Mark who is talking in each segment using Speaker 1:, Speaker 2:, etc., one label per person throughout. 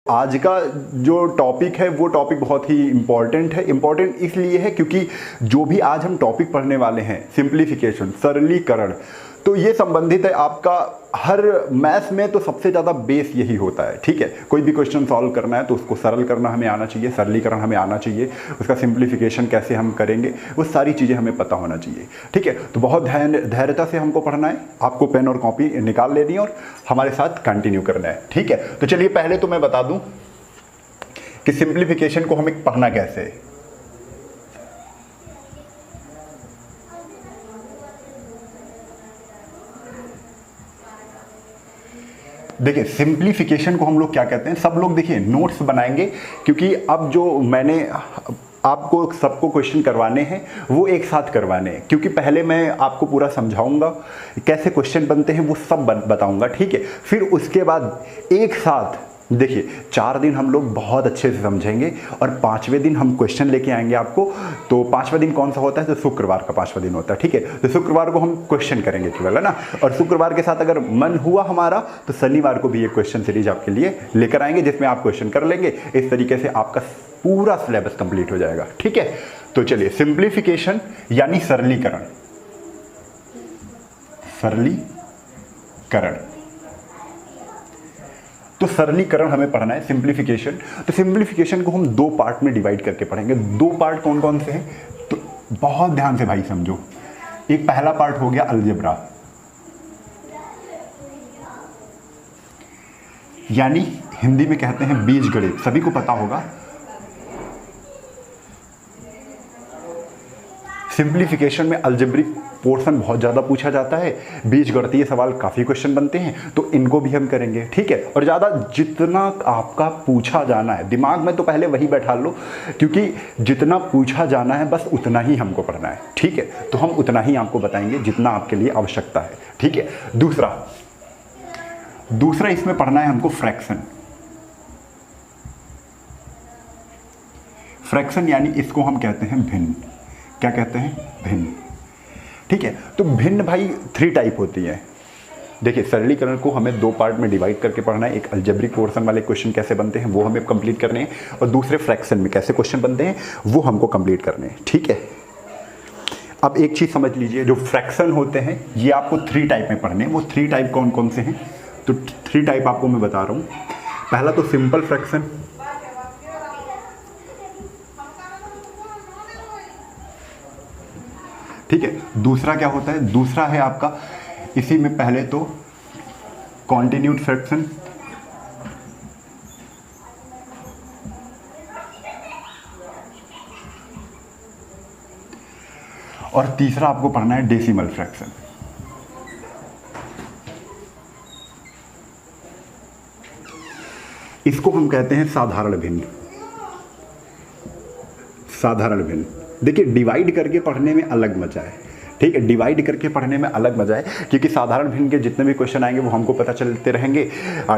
Speaker 1: आज का जो टॉपिक है वो टॉपिक बहुत ही इम्पॉर्टेंट है। इम्पॉर्टेंट इसलिए है क्योंकि जो भी आज हम टॉपिक पढ़ने वाले हैं, सिंप्लीफिकेशन, सरलीकरण, तो ये संबंधित है आपका हर मैथ्स में तो सबसे ज़्यादा बेस यही होता है। ठीक है, कोई भी क्वेश्चन सॉल्व करना है तो उसको सरल करना हमें आना चाहिए, सरलीकरण हमें आना चाहिए, उसका सिंप्लीफिकेशन कैसे हम करेंगे वो सारी चीज़ें हमें पता होना चाहिए। ठीक है, तो बहुत धैर्यता से हमको पढ़ना है, आपको पेन और कॉपी निकाल लेनी है और हमारे साथ कंटिन्यू करना है। ठीक है, तो चलिए पहले तो मैं बता दूं कि सिंप्लीफिकेशन को हमें पढ़ना कैसे है। देखिए, सिंप्लीफिकेशन को हम लोग क्या कहते हैं, सब लोग देखिए नोट्स बनाएंगे, क्योंकि अब जो मैंने आपको सबको क्वेश्चन करवाने हैं वो एक साथ करवाने हैं, क्योंकि पहले मैं आपको पूरा समझाऊंगा कैसे क्वेश्चन बनते हैं, वो सब बताऊंगा। ठीक है, फिर उसके बाद एक साथ देखिए 4 दिन हम लोग बहुत अच्छे से समझेंगे और 5वें दिन हम क्वेश्चन लेके आएंगे आपको। तो 5वां दिन कौन सा होता है, तो शुक्रवार का 5वां दिन होता है। ठीक है, तो शुक्रवार को हम क्वेश्चन करेंगे केवल, है ना, और शुक्रवार के साथ अगर मन हुआ हमारा तो शनिवार को भी एक क्वेश्चन सीरीज आपके लिए लेकर आएंगे जिसमें आप क्वेश्चन कर लेंगे। इस तरीके से आपका पूरा सिलेबस कंप्लीट हो जाएगा। ठीक है, तो चलिए, सिंप्लीफिकेशन यानी सरलीकरण, सरलीकरण, तो सरलीकरण हमें पढ़ना है, सिंप्लीफिकेशन। तो सिंप्लीफिकेशन को हम 2 पार्ट में डिवाइड करके पढ़ेंगे। 2 पार्ट कौन कौन से हैं, तो बहुत ध्यान से भाई समझो। एक पहला पार्ट हो गया अलजेब्रा, यानी हिंदी में कहते हैं बीजगणित, सभी को पता होगा। सिंप्लीफिकेशन में अलजेब्रिक पोर्शन बहुत ज़्यादा पूछा जाता है, बीजगणितीय सवाल काफ़ी क्वेश्चन बनते हैं, तो इनको भी हम करेंगे। ठीक है, और ज़्यादा जितना आपका पूछा जाना है दिमाग में तो पहले वही बैठा लो, क्योंकि जितना पूछा जाना है बस उतना ही हमको पढ़ना है। ठीक है, तो हम उतना ही आपको बताएंगे जितना आपके लिए आवश्यकता है। ठीक है, दूसरा इसमें पढ़ना है हमको फ्रैक्शन। फ्रैक्शन यानी इसको हम कहते हैं भिन्न। क्या कहते हैं, भिन्न। ठीक है, तो भिन्न भाई 3 टाइप होती है। देखिए, सरलीकरण को हमें 2 पार्ट में डिवाइड करके पढ़ना है। एक अलजेब्रिक पोर्शन वाले क्वेश्चन कैसे बनते हैं वो हमें कंप्लीट करने हैं, और दूसरे फ्रैक्शन में कैसे क्वेश्चन बनते हैं वो हमको कंप्लीट करने हैं। ठीक है, अब एक चीज़ समझ लीजिए, जो फ्रैक्शन होते हैं ये आपको 3 टाइप में पढ़ने हैं। वो 3 टाइप कौन कौन से हैं, तो 3 टाइप आपको मैं बता रहा हूँ। पहला तो सिंपल फ्रैक्शन, ठीक है। दूसरा क्या होता है, दूसरा है आपका इसी में पहले तो कॉन्टिन्यूड फ्रैक्शन, और तीसरा आपको पढ़ना है डेसिमल फ्रैक्शन। इसको हम कहते हैं साधारण भिन्न। साधारण भिन्न, देखिए डिवाइड करके पढ़ने में अलग मजा है। ठीक है, डिवाइड करके पढ़ने में अलग मजा है, क्योंकि साधारण भिन्न के जितने भी क्वेश्चन आएंगे वो हमको पता चलते रहेंगे।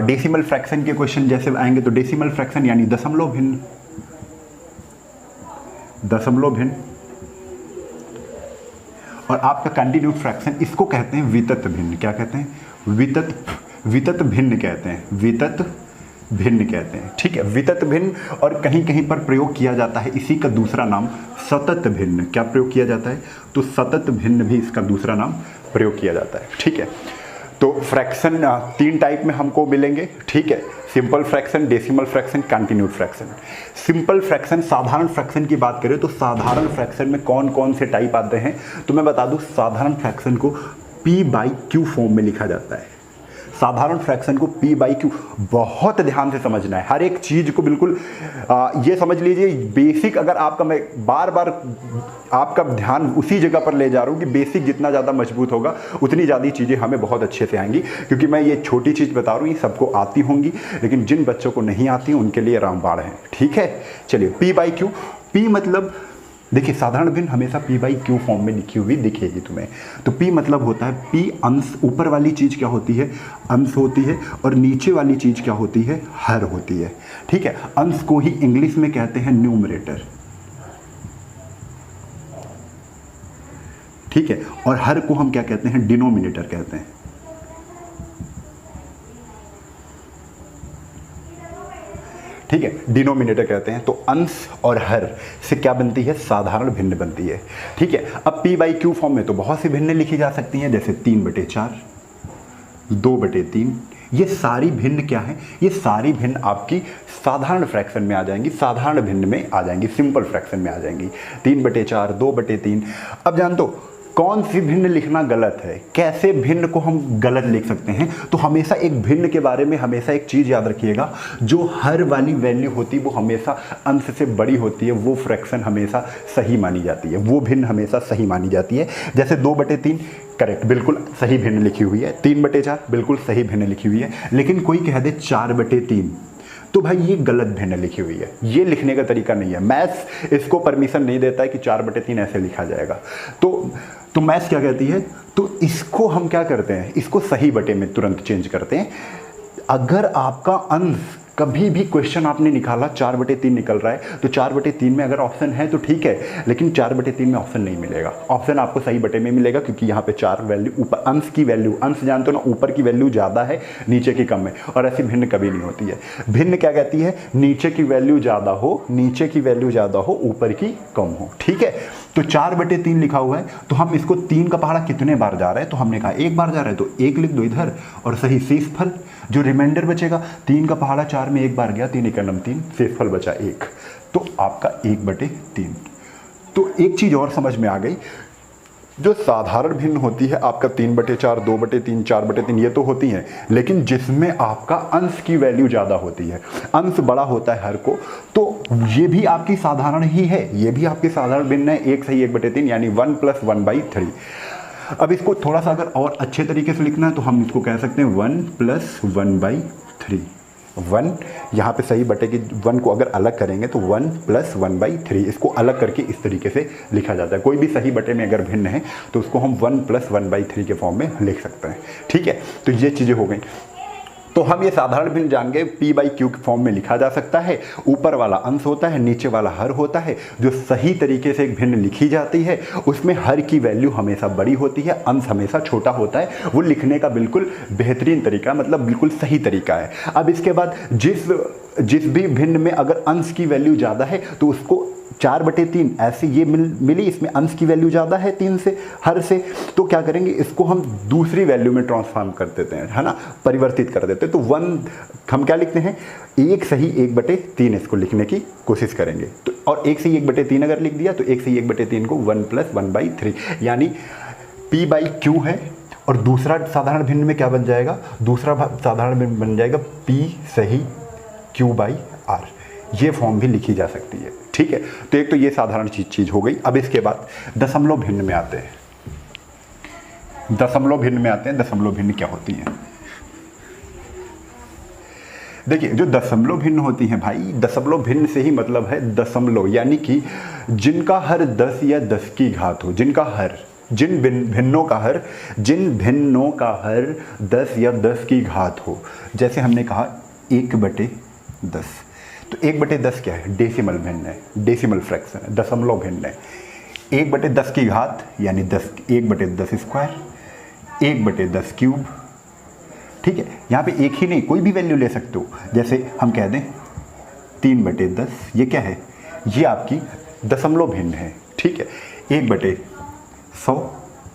Speaker 1: डेसिमल फ्रैक्शन के क्वेश्चन जैसे आएंगे तो डेसिमल फ्रैक्शन यानी दशमलव भिन्न, दशमलव भिन्न, और आपका कंटिन्यूड फ्रैक्शन इसको कहते हैं वितत भिन्न। क्या कहते हैं, वितत भिन्न कहते हैं, वितत भिन्न कहते हैं। ठीक है, वितत भिन्न, और कहीं कहीं पर प्रयोग किया जाता है इसी का दूसरा नाम सतत भिन्न। क्या प्रयोग किया जाता है, तो सतत भिन्न भी इसका दूसरा नाम प्रयोग किया जाता है। ठीक है, तो फ्रैक्शन 3 टाइप में हमको मिलेंगे। ठीक है, simple fraction, decimal fraction, continued fraction. Simple fraction, साधारण फ्रैक्शन की बात करें तो साधारण फ्रैक्शन में कौन कौन से टाइप आते हैं, तो मैं बता दूं, साधारण फ्रैक्शन को P/Q फॉर्म में लिखा जाता है। साधारण फ्रैक्शन को P/Q, बहुत ध्यान से समझना है हर एक चीज़ को, बिल्कुल ये समझ लीजिए बेसिक। अगर आपका, मैं बार बार आपका ध्यान उसी जगह पर ले जा रहा हूँ कि बेसिक जितना ज़्यादा मजबूत होगा उतनी ज़्यादा चीज़ें हमें बहुत अच्छे से आएंगी, क्योंकि मैं ये छोटी चीज़ बता रहा हूँ, ये सबको आती होंगी, लेकिन जिन बच्चों को नहीं आती उनके लिए रामबाण है। ठीक है, चलिए P/Q। P मतलब, देखिए साधारण भिन्न हमेशा P/Q फॉर्म में लिखी हुई दिखेगी तुम्हें। तो P मतलब होता है P अंश, ऊपर वाली चीज़ क्या होती है, अंश होती है, और नीचे वाली चीज़ क्या होती है, हर होती है। ठीक है, अंश को ही इंग्लिश में कहते हैं न्यूमरेटर। ठीक है, और हर को हम क्या कहते हैं, डिनोमिनेटर कहते हैं। ठीक है, डिनोमिनेटर कहते हैं। तो अंश और हर से क्या बनती है, साधारण भिन्न बनती है। ठीक है, अब p बाई क्यू फॉर्म में तो बहुत सी भिन्न लिखी जा सकती हैं, जैसे 3/4, 2/3। ये सारी भिन्न क्या है, ये सारी भिन्न आपकी साधारण फ्रैक्शन में आ जाएंगी, साधारण भिन्न में आ जाएंगी, सिंपल फ्रैक्शन में आ जाएंगी। 3/4, 2/3। अब जान दो कौन सी भिन्न लिखना गलत है, कैसे भिन्न को हम गलत लिख सकते हैं। तो हमेशा एक भिन्न के बारे में हमेशा एक चीज़ याद रखिएगा, जो हर वाली वैल्यू होती है वो हमेशा अंश से बड़ी होती है, वो फ्रैक्शन हमेशा सही मानी जाती है, वो भिन्न हमेशा सही मानी जाती है। जैसे 2/3 करेक्ट, बिल्कुल सही भिन्न लिखी हुई है। 3/4 बिल्कुल सही भिन्न लिखी हुई है। लेकिन कोई कह दे 4/3, तो भाई ये गलत भिन्न लिखी हुई है, ये लिखने का तरीका नहीं है। मैथ्स इसको परमिशन नहीं देता है कि 4/3 ऐसे लिखा जाएगा। तो मैथ्स क्या कहती है, तो इसको हम क्या करते हैं, इसको सही बटे में तुरंत चेंज करते हैं। अगर आपका अंश कभी भी क्वेश्चन आपने निकाला 4/3 निकल रहा है, तो 4/3 में अगर ऑप्शन है तो ठीक है, लेकिन 4/3 में ऑप्शन नहीं मिलेगा। ऑप्शन आपको सही बटे में मिलेगा, क्योंकि यहाँ पे 4 वैल्यू ऊपर, अंश की वैल्यू, अंश जानते हो ना, ऊपर की वैल्यू ज़्यादा है नीचे की कम है, और ऐसी भिन्न कभी नहीं होती है। भिन्न क्या कहती है, नीचे की वैल्यू ज़्यादा हो, नीचे की वैल्यू ज़्यादा हो, ऊपर की कम हो। ठीक है, तो 4/3 लिखा हुआ है, तो हम इसको 3 का पहाड़ा कितने बार जा रहा है, तो हमने कहा 1 बार जा रहा है, तो 1 लिख दो इधर, और सही शेषफल जो रिमाइंडर बचेगा, 3 का पहाड़ा 4 में 1 बार गया, 3 × 3, शेषफल बचा 1, तो आपका 1/3। तो एक चीज़ और समझ में आ गई, जो साधारण भिन्न होती है आपका 3/4, 2/3, 4/3 ये तो होती हैं, लेकिन जिसमें आपका अंश की वैल्यू ज़्यादा होती है, अंश बड़ा होता है हर को, तो ये भी आपकी साधारण ही है, ये भी आपकी साधारण भिन्न है। 1 सही 1/3 यानी 1 + 1/3। अब इसको थोड़ा सा अगर और अच्छे तरीके से लिखना है तो हम इसको कह सकते हैं 1 + 1/3। 1 यहाँ पे सही बटे की 1 को अगर अलग करेंगे तो 1 + 1/3, इसको अलग करके इस तरीके से लिखा जाता है। कोई भी सही बटे में अगर भिन्न है तो उसको हम 1 + 1/3 के फॉर्म में लिख सकते हैं। ठीक है, तो ये चीज़ें हो गई। तो हम ये साधारण भिन्न जान गए, p/q के फॉर्म में लिखा जा सकता है। ऊपर वाला अंश होता है, नीचे वाला हर होता है। जो सही तरीके से एक भिन्न लिखी जाती है उसमें हर की वैल्यू हमेशा बड़ी होती है, अंश हमेशा छोटा होता है। वो लिखने का बिल्कुल बेहतरीन तरीका, मतलब बिल्कुल सही तरीका है। अब इसके बाद जिस भी भिन्न में अगर अंश की वैल्यू ज़्यादा है तो उसको 4/3 ऐसे ये मिली, इसमें अंश की वैल्यू ज़्यादा है 3 से, हर से, तो क्या करेंगे, इसको हम दूसरी वैल्यू में ट्रांसफॉर्म कर देते हैं, है ना, परिवर्तित कर देते हैं। तो 1 हम क्या लिखते हैं, 1 सही 1/3 इसको लिखने की कोशिश करेंगे। तो और 1 सही 1/3 अगर लिख दिया तो 1 सही 1/3 को 1 + 1/3 यानी p/q है। और दूसरा साधारण भिन्न में क्या बन जाएगा, दूसरा साधारण भिन्न बन जाएगा p सही q/r। ये फॉर्म भी लिखी जा सकती है। ठीक है, तो एक तो ये साधारण चीज हो गई। अब इसके बाद दशमलव भिन्न में आते हैं। दशमलव भिन्न में आते हैं। दशमलव भिन्न क्या होती है, देखिए जो दशमलव भिन्न होती हैं भाई, दशमलव भिन्न से ही मतलब है दशमलव, यानी कि जिनका हर 10 या 10 की घात हो, जिनका हर, जिन भिन्नों का हर 10 या 10 की घात हो। जैसे हमने कहा 1/10, तो 1/10 क्या है, डेसिमल भिन्न है, डेसिमल फ्रैक्शन है, दशमलव भिन्न है। 1/10 की घात यानी 1/10 स्क्वायर, 1/10 क्यूब। ठीक है, यहाँ पे एक ही नहीं, कोई भी वैल्यू ले सकते हो। जैसे हम कह दें 3/10, ये क्या है, ये आपकी दशमलव भिन्न है। ठीक है, 1/100,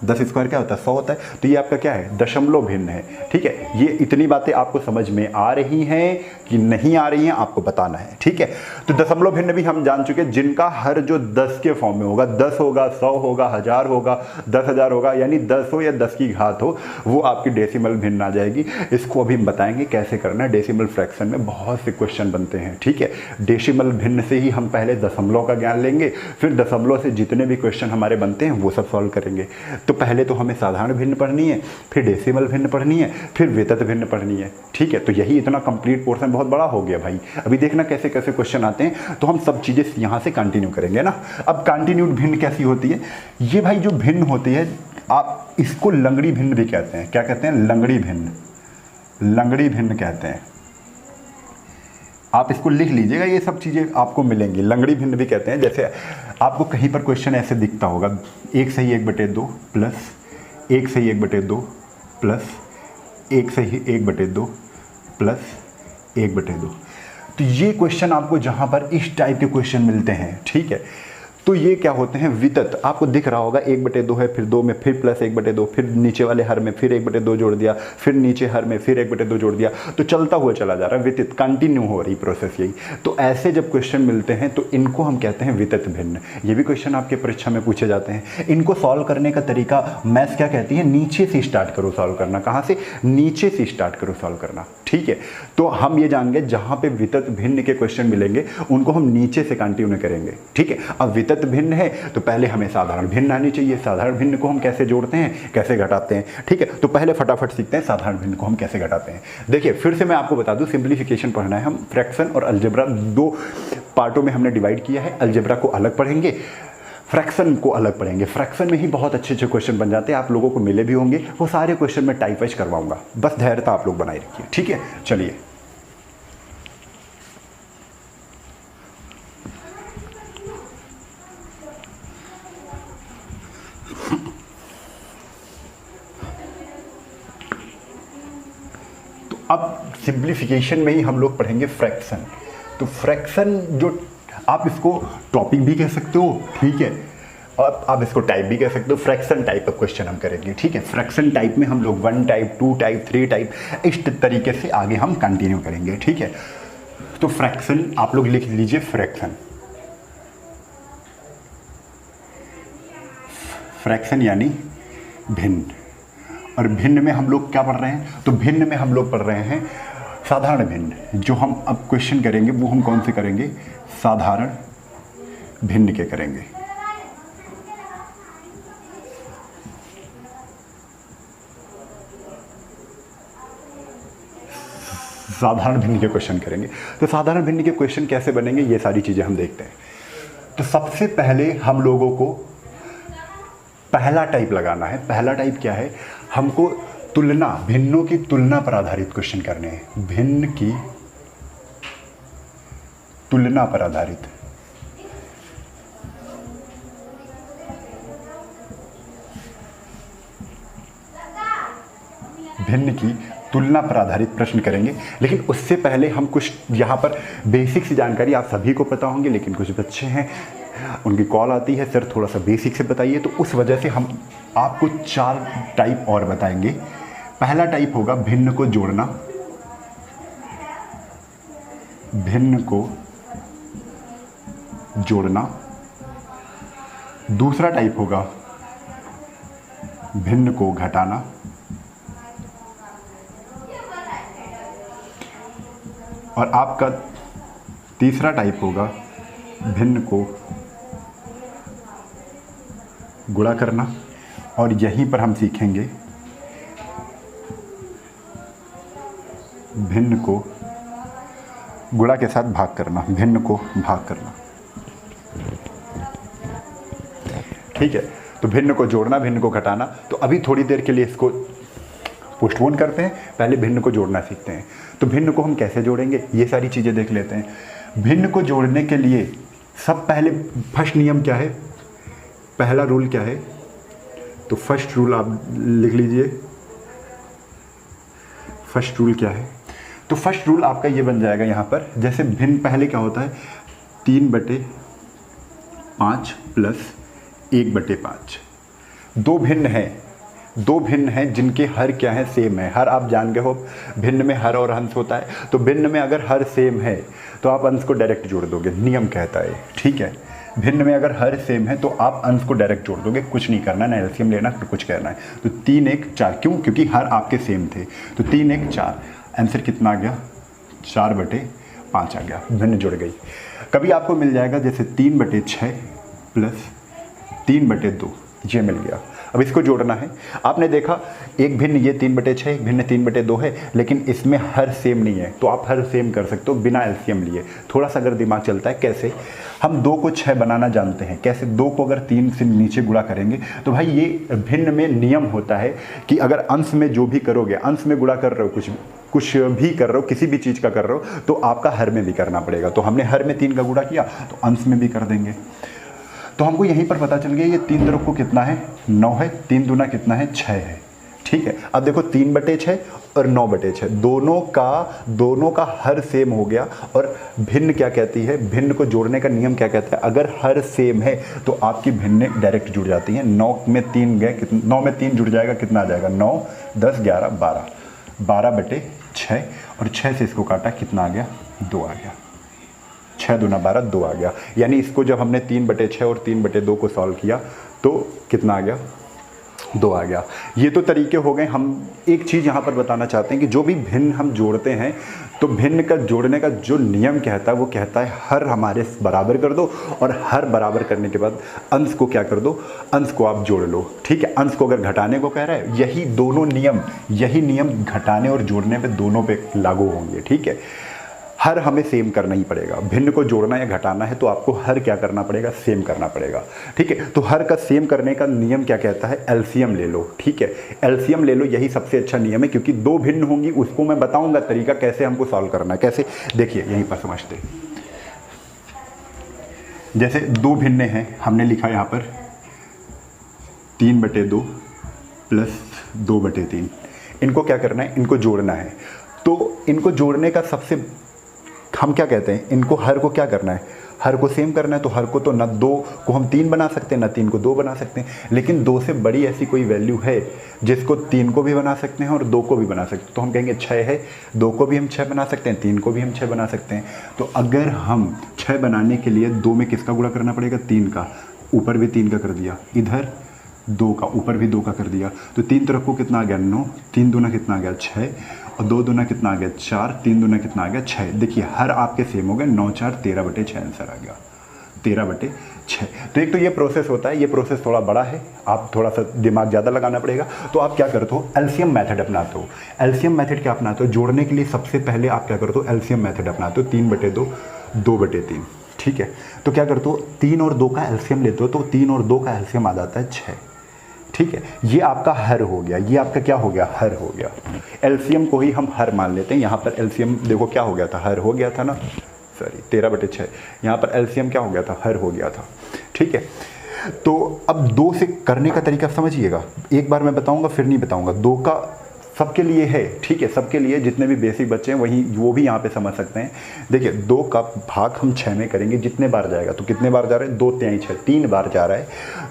Speaker 1: 10 स्क्वायर क्या होता है, 100 होता है, तो ये आपका क्या है, दशमलव भिन्न है। ठीक है, ये इतनी बातें आपको समझ में आ रही हैं कि नहीं आ रही हैं, आपको बताना है। ठीक है, तो दशमलव भिन्न भी हम जान चुके, जिनका हर जो 10 के फॉर्म में होगा, 10 होगा, 100 होगा, 1000 होगा, 10,000 होगा, यानी 10 हो या 10 की घात हो, वो आपकी डेसिमल भिन्न आ जाएगी। इसको अभी बताएंगे कैसे करना है। डेसिमल फ्रैक्शन में बहुत से क्वेश्चन बनते हैं। ठीक है, डेसिमल भिन्न से ही हम पहले दशमलव का ज्ञान लेंगे, फिर दशमलव से जितने भी क्वेश्चन हमारे बनते हैं वो सब सॉल्व करेंगे। तो पहले तो हमें साधारण भिन्न पढ़नी है, फिर डेसिमल भिन्न पढ़नी है, फिर वितत भिन्न पढ़नी है। ठीक है, तो यही इतना कंप्लीट पोर्शन बहुत बड़ा हो गया भाई। अभी देखना कैसे कैसे क्वेश्चन आते हैं, तो हम सब चीज़ें यहाँ से कंटिन्यू करेंगे ना। अब कंटिन्यूड भिन्न कैसी होती है, ये भाई जो भिन्न होती है, आप इसको लंगड़ी भिन्न भी कहते हैं। क्या कहते हैं, लंगड़ी भिन्न, लंगड़ी भिन्न कहते हैं। आप इसको लिख लीजिएगा, ये सब चीज़ें आपको मिलेंगी। लंगड़ी भिन्न भी कहते हैं। जैसे आपको कहीं पर क्वेश्चन ऐसे दिखता होगा, 1 सही 1/2 प्लस 1 सही 1/2 प्लस 1 सही 1/2 प्लस 1/2। तो ये क्वेश्चन आपको जहाँ पर इस टाइप के क्वेश्चन मिलते हैं, ठीक है, तो ये क्या होते हैं वितत। आपको दिख रहा होगा 1/2 है, फिर 2 में फिर प्लस 1/2, फिर नीचे वाले हर में फिर 1/2 जोड़ दिया, फिर नीचे हर में फिर 1/2 जोड़ दिया, तो चलता हुआ चला जा रहा है, वितत, कंटिन्यू हो रही प्रोसेस यही। तो ऐसे जब क्वेश्चन मिलते हैं तो इनको हम कहते हैं वितत भिन्न। ये भी क्वेश्चन आपके परीक्षा में पूछे जाते हैं। इनको सॉल्व करने का तरीका मैथ्स क्या कहती है, नीचे से स्टार्ट करो सॉल्व करना। कहाँ से, नीचे से स्टार्ट करो सॉल्व करना, ठीक है। तो हम ये जान गए जहाँ पे वितत भिन्न के क्वेश्चन मिलेंगे उनको हम नीचे से कंटिन्यू करेंगे, ठीक है। अब वितत भिन्न है तो पहले हमें साधारण भिन्न आनी चाहिए। साधारण भिन्न को हम कैसे जोड़ते हैं, कैसे घटाते हैं, ठीक है। तो पहले फटाफट सीखते हैं साधारण भिन्न को हम कैसे घटाते हैं। देखिए फिर से मैं आपको बता दूं, सिंप्लीफिकेशन पढ़ना है। हम फ्रैक्शन और अलजेब्रा 2 पार्टों में हमने डिवाइड किया है। अलजेब्रा को अलग पढ़ेंगे, फ्रैक्शन को अलग पढ़ेंगे। फ्रैक्शन में ही बहुत अच्छे अच्छे क्वेश्चन बन जाते हैं, आप लोगों को मिले भी होंगे। वो सारे क्वेश्चन मैं टाइप वाइज करवाऊंगा, बस धैर्यता आप लोग बनाए रखिए, ठीक है। चलिए अब सिंप्लीफिकेशन में ही हम लोग पढ़ेंगे फ्रैक्शन। तो फ्रैक्शन जो आप इसको टॉपिक भी कह सकते हो, ठीक है, और आप इसको टाइप भी कह सकते हो। फ्रैक्शन टाइप का क्वेश्चन हम करेंगे, ठीक है। फ्रैक्शन टाइप में हम लोग 1 टाइप, 2 टाइप, 3 टाइप, इस तरीके से आगे हम कंटिन्यू करेंगे, ठीक है। तो फ्रैक्शन आप लोग लिख लीजिए, फ्रैक्शन, फ्रैक्शन यानी भिन्न। और भिन्न में हम लोग क्या पढ़ रहे हैं, तो भिन्न में हम लोग पढ़ रहे हैं साधारण भिन्न। जो हम अब क्वेश्चन करेंगे वो हम कौन से करेंगे, साधारण भिन्न के करेंगे। साधारण भिन्न के क्वेश्चन करेंगे। तो साधारण भिन्न के क्वेश्चन कैसे बनेंगे, ये सारी चीजें हम देखते हैं। तो सबसे पहले हम लोगों को पहला टाइप लगाना है। पहला टाइप क्या है, हमको तुलना, भिन्नों की तुलना पर आधारित क्वेश्चन करने हैं। भिन्न की तुलना पर आधारित, भिन्न की तुलना पर आधारित प्रश्न करेंगे। लेकिन उससे पहले हम कुछ यहाँ पर बेसिक सी जानकारी आप सभी को पता होंगे, लेकिन कुछ बच्चे हैं उनकी कॉल आती है, सर थोड़ा सा बेसिक से बताइए। तो उस वजह से हम आपको 4 टाइप और बताएंगे। पहला टाइप होगा भिन्न को जोड़ना, भिन्न को जोड़ना। दूसरा टाइप होगा भिन्न को घटाना। और आपका तीसरा टाइप होगा भिन्न को गुणा करना। और यहीं पर हम सीखेंगे भिन्न को गुणा के साथ भाग करना, भिन्न को भाग करना, ठीक है। तो भिन्न को जोड़ना, भिन्न को घटाना। तो अभी थोड़ी देर के लिए इसको पोस्टपोन करते हैं, पहले भिन्न को जोड़ना सीखते हैं। तो भिन्न को हम कैसे जोड़ेंगे, ये सारी चीज़ें देख लेते हैं। भिन्न को जोड़ने के लिए सब पहले फर्स्ट नियम क्या है, पहला रूल क्या है, तो फर्स्ट रूल आप लिख लीजिए। फर्स्ट रूल क्या है, तो फर्स्ट रूल आपका ये बन जाएगा यहाँ पर। जैसे भिन्न पहले क्या होता है, 3/5 प्लस 1/5। दो भिन्न हैं जिनके हर क्या है, सेम है। हर आप जान गए हो, भिन्न में हर और अंश होता है। तो भिन्न में अगर हर सेम है तो आप अंश को डायरेक्ट जोड़ दोगे, नियम कहता है, ठीक है। भिन्न में अगर हर सेम है तो आप अंश को डायरेक्ट जोड़ दोगे, कुछ नहीं करना, ना एलसीएम लेना, ना कुछ करना है। तो 3 1 4, क्यों, क्योंकि हर आपके सेम थे। तो 3 1 4, आंसर कितना आ गया, 4/5 आ गया, भिन्न जुड़ गई। कभी आपको मिल जाएगा जैसे 3/6 प्लस 3/2, ये मिल गया। अब इसको जोड़ना है। आपने देखा एक भिन्न ये 3/6, एक भिन्न 3/2 है, लेकिन इसमें हर सेम नहीं है। तो आप हर सेम कर सकते हो बिना एलसीएम लिए। थोड़ा सा अगर दिमाग चलता है, कैसे, हम 2 को 6 बनाना जानते हैं। कैसे, 2 को अगर 3 से नीचे गुणा करेंगे तो भाई ये भिन्न में नियम होता है कि अगर अंश में जो भी करोगे, अंश में गुणा कर रहे हो, कुछ भी कर रहे हो, किसी भी चीज़ का कर रहे हो, तो आपका हर में भी करना पड़ेगा। तो हमने हर में 3 का गुणा किया तो अंश में भी कर देंगे। तो हमको यहीं पर पता चल गया ये 3 तरफ को कितना है, 9 है, 3 दूना कितना है, 6 है। ठीक है। अब देखो 3/6 और 9/6 दोनों का हर सेम हो गया। और भिन्न क्या कहती है, भिन्न को जोड़ने का नियम क्या कहता है, अगर हर सेम है तो आपकी भिन्न डायरेक्ट जुड़ जाती हैं। 9 में 3 गए, 9 में 3 जुड़ जाएगा, कितना आ जाएगा, 9 10 11 12, 12/6 और 6 से इसको काटा, कितना आ गया, 2 आ गया। 6 दूना 12, 2 आ गया। यानी इसको जब हमने 3/6 और 3/2 को सॉल्व किया तो कितना आ गया, 2 आ गया। ये तो तरीके हो गए। हम एक चीज़ यहाँ पर बताना चाहते हैं कि जो भी भिन्न हम जोड़ते हैं तो भिन्न का जोड़ने का जो नियम कहता है वो कहता है हर हमारे बराबर कर दो और हर बराबर करने के बाद अंश को क्या कर दो, अंश को आप जोड़ लो। ठीक है, अंश को अगर घटाने को कह रहा है, यही नियम घटाने और जोड़ने पे दोनों पे लागू होंगे। ठीक है, हर हमें सेम करना ही पड़ेगा। भिन्न को जोड़ना या घटाना है तो आपको हर क्या करना पड़ेगा, सेम करना पड़ेगा। ठीक है, तो हर का सेम करने का नियम क्या कहता है, एलसीएम ले लो। ठीक है, एलसीएम ले लो, यही सबसे अच्छा नियम है, क्योंकि 2 भिन्न होंगी, उसको मैं बताऊंगा तरीका कैसे हमको सॉल्व करना है। कैसे, देखिए यहीं पर समझते। जैसे 2 भिन्न हैं, हमने लिखा यहाँ पर 3/2 प्लस 2/3। इनको क्या करना है, इनको जोड़ना है। तो इनको जोड़ने का सबसे, हम क्या कहते हैं, इनको हर को क्या करना है, हर को सेम करना है। तो हर को तो ना 2 को हम 3 बना सकते हैं, ना 3 को 2 बना सकते हैं, लेकिन 2 से बड़ी ऐसी कोई वैल्यू है जिसको 3 को भी बना सकते हैं और 2 को भी बना सकते हैं। तो हम कहेंगे 6 है, 2 को भी हम 6 बना सकते हैं, 3 को भी हम 6 बना सकते हैं। तो अगर हम 6 बनाने के लिए 2 में किसका गुणा करना पड़ेगा, 3 का, ऊपर भी 3 का कर दिया, इधर 2 का, ऊपर भी 2 का कर दिया। तो 3 तरफ को कितना आ गया, 9, 3 दूना कितना आ गया, 6 और 2 दूना कितना आ गया, 4, 3 दूना कितना आ गया, 6। देखिए हर आपके सेम हो गए, 9 4 13/6 आंसर आ गया, 13/6। तो एक तो ये प्रोसेस होता है, ये प्रोसेस थोड़ा बड़ा है, आप थोड़ा सा दिमाग ज़्यादा लगाना पड़ेगा। तो आप क्या करते हो, एलसीएम मेथड अपनाते हो। एलसीएम मेथड क्या अपनाते हो, जोड़ने के लिए सबसे पहले आप क्या करते हो, एलसीएम मेथड अपनाते हो। 3/2 2/3। ठीक है, तो क्या करते हो, 3 और 2 का एलसीएम लेते हो, तो 3 और 2 का एलसीएम आ जाता है 6। ठीक है, ये आपका हर हो गया, ये आपका क्या हो गया, हर हो गया। एलसीएम को ही हम हर मान लेते हैं। यहाँ पर एलसीएम देखो क्या हो गया था, हर हो गया था ना, सॉरी 13/6। यहाँ पर एलसीएम क्या हो गया था, हर हो गया था। ठीक है, तो अब 2 से करने का तरीका समझिएगा, एक बार मैं बताऊंगा फिर नहीं बताऊंगा। 2 का सबके लिए है, ठीक है, सबके लिए, जितने भी बेसिक बच्चे हैं वही वो भी यहाँ पे समझ सकते हैं। देखिए 2 का भाग हम 6 में करेंगे, जितने बार जाएगा, तो कितने बार जा रहे हैं, 2 3 6, 3 बार जा रहा है।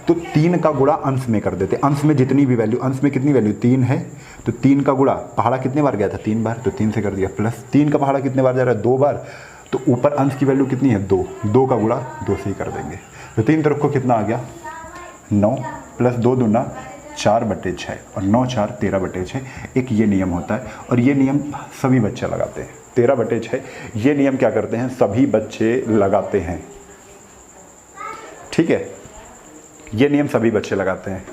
Speaker 1: तो 3 का गुणा अंश में कर देते, अंश में जितनी भी वैल्यू, अंश में कितनी वैल्यू 3 है, तो 3 का गुणा, पहाड़ा कितने बार गया था, 3 बार, तो 3 से कर दिया, प्लस 3 का पहाड़ा कितने बार जा रहा है, 2 बार, तो ऊपर अंश की वैल्यू कितनी है, 2, 2 का गुणा 2 से ही कर देंगे। तो 3 तरफ को कितना आ गया, 9 प्लस 2 दूना 4/6 और 9 4 13/6। एक ये नियम होता है और ये नियम सभी बच्चे लगाते हैं। 13/6 ये नियम क्या करते हैं, सभी बच्चे लगाते हैं। ठीक है, ये नियम सभी बच्चे लगाते हैं।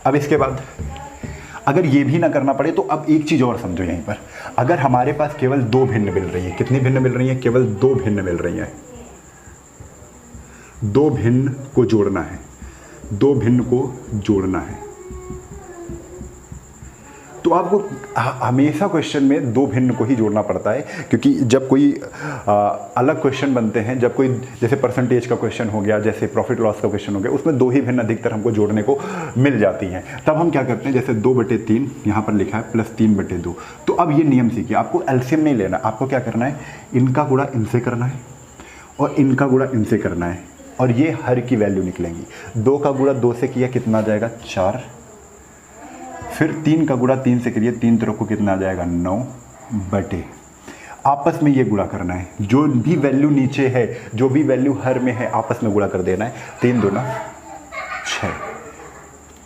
Speaker 1: अब इसके बाद अगर ये भी ना करना पड़े तो अब एक चीज़ और समझो यहीं पर, अगर हमारे पास केवल 2 भिन्न मिल रही हैं, कितनी भिन्न मिल रही हैं, केवल 2 भिन्न मिल रही हैं। 2 भिन्न को जोड़ना है, 2 भिन्न को जोड़ना है। तो आपको हमेशा क्वेश्चन में 2 भिन्न को ही जोड़ना पड़ता है, क्योंकि जब कोई अलग क्वेश्चन बनते हैं, जब कोई जैसे परसेंटेज का क्वेश्चन हो गया, जैसे प्रॉफिट लॉस का क्वेश्चन हो गया, उसमें 2 ही भिन्न अधिकतर हमको जोड़ने को मिल जाती हैं। तब हम क्या करते हैं, जैसे 2/3 यहाँ पर लिखा है प्लस 3/2। तो अब ये नियम सीखिए, आपको एलसीएम नहीं लेना, आपको क्या करना है, इनका गुणा इनसे करना है और इनका गुणा इनसे करना है, और ये हर की वैल्यू निकलेंगी। 2 का गुणा 2 से किया, कितना आ जाएगा, 4। फिर 3 का गुणा 3 से करिए, 3 तरफ को कितना आ जाएगा, 9/। आपस में ये गुणा करना है, जो भी वैल्यू नीचे है, जो भी वैल्यू हर में है, आपस में गुणा कर देना है। 3 दूना 6,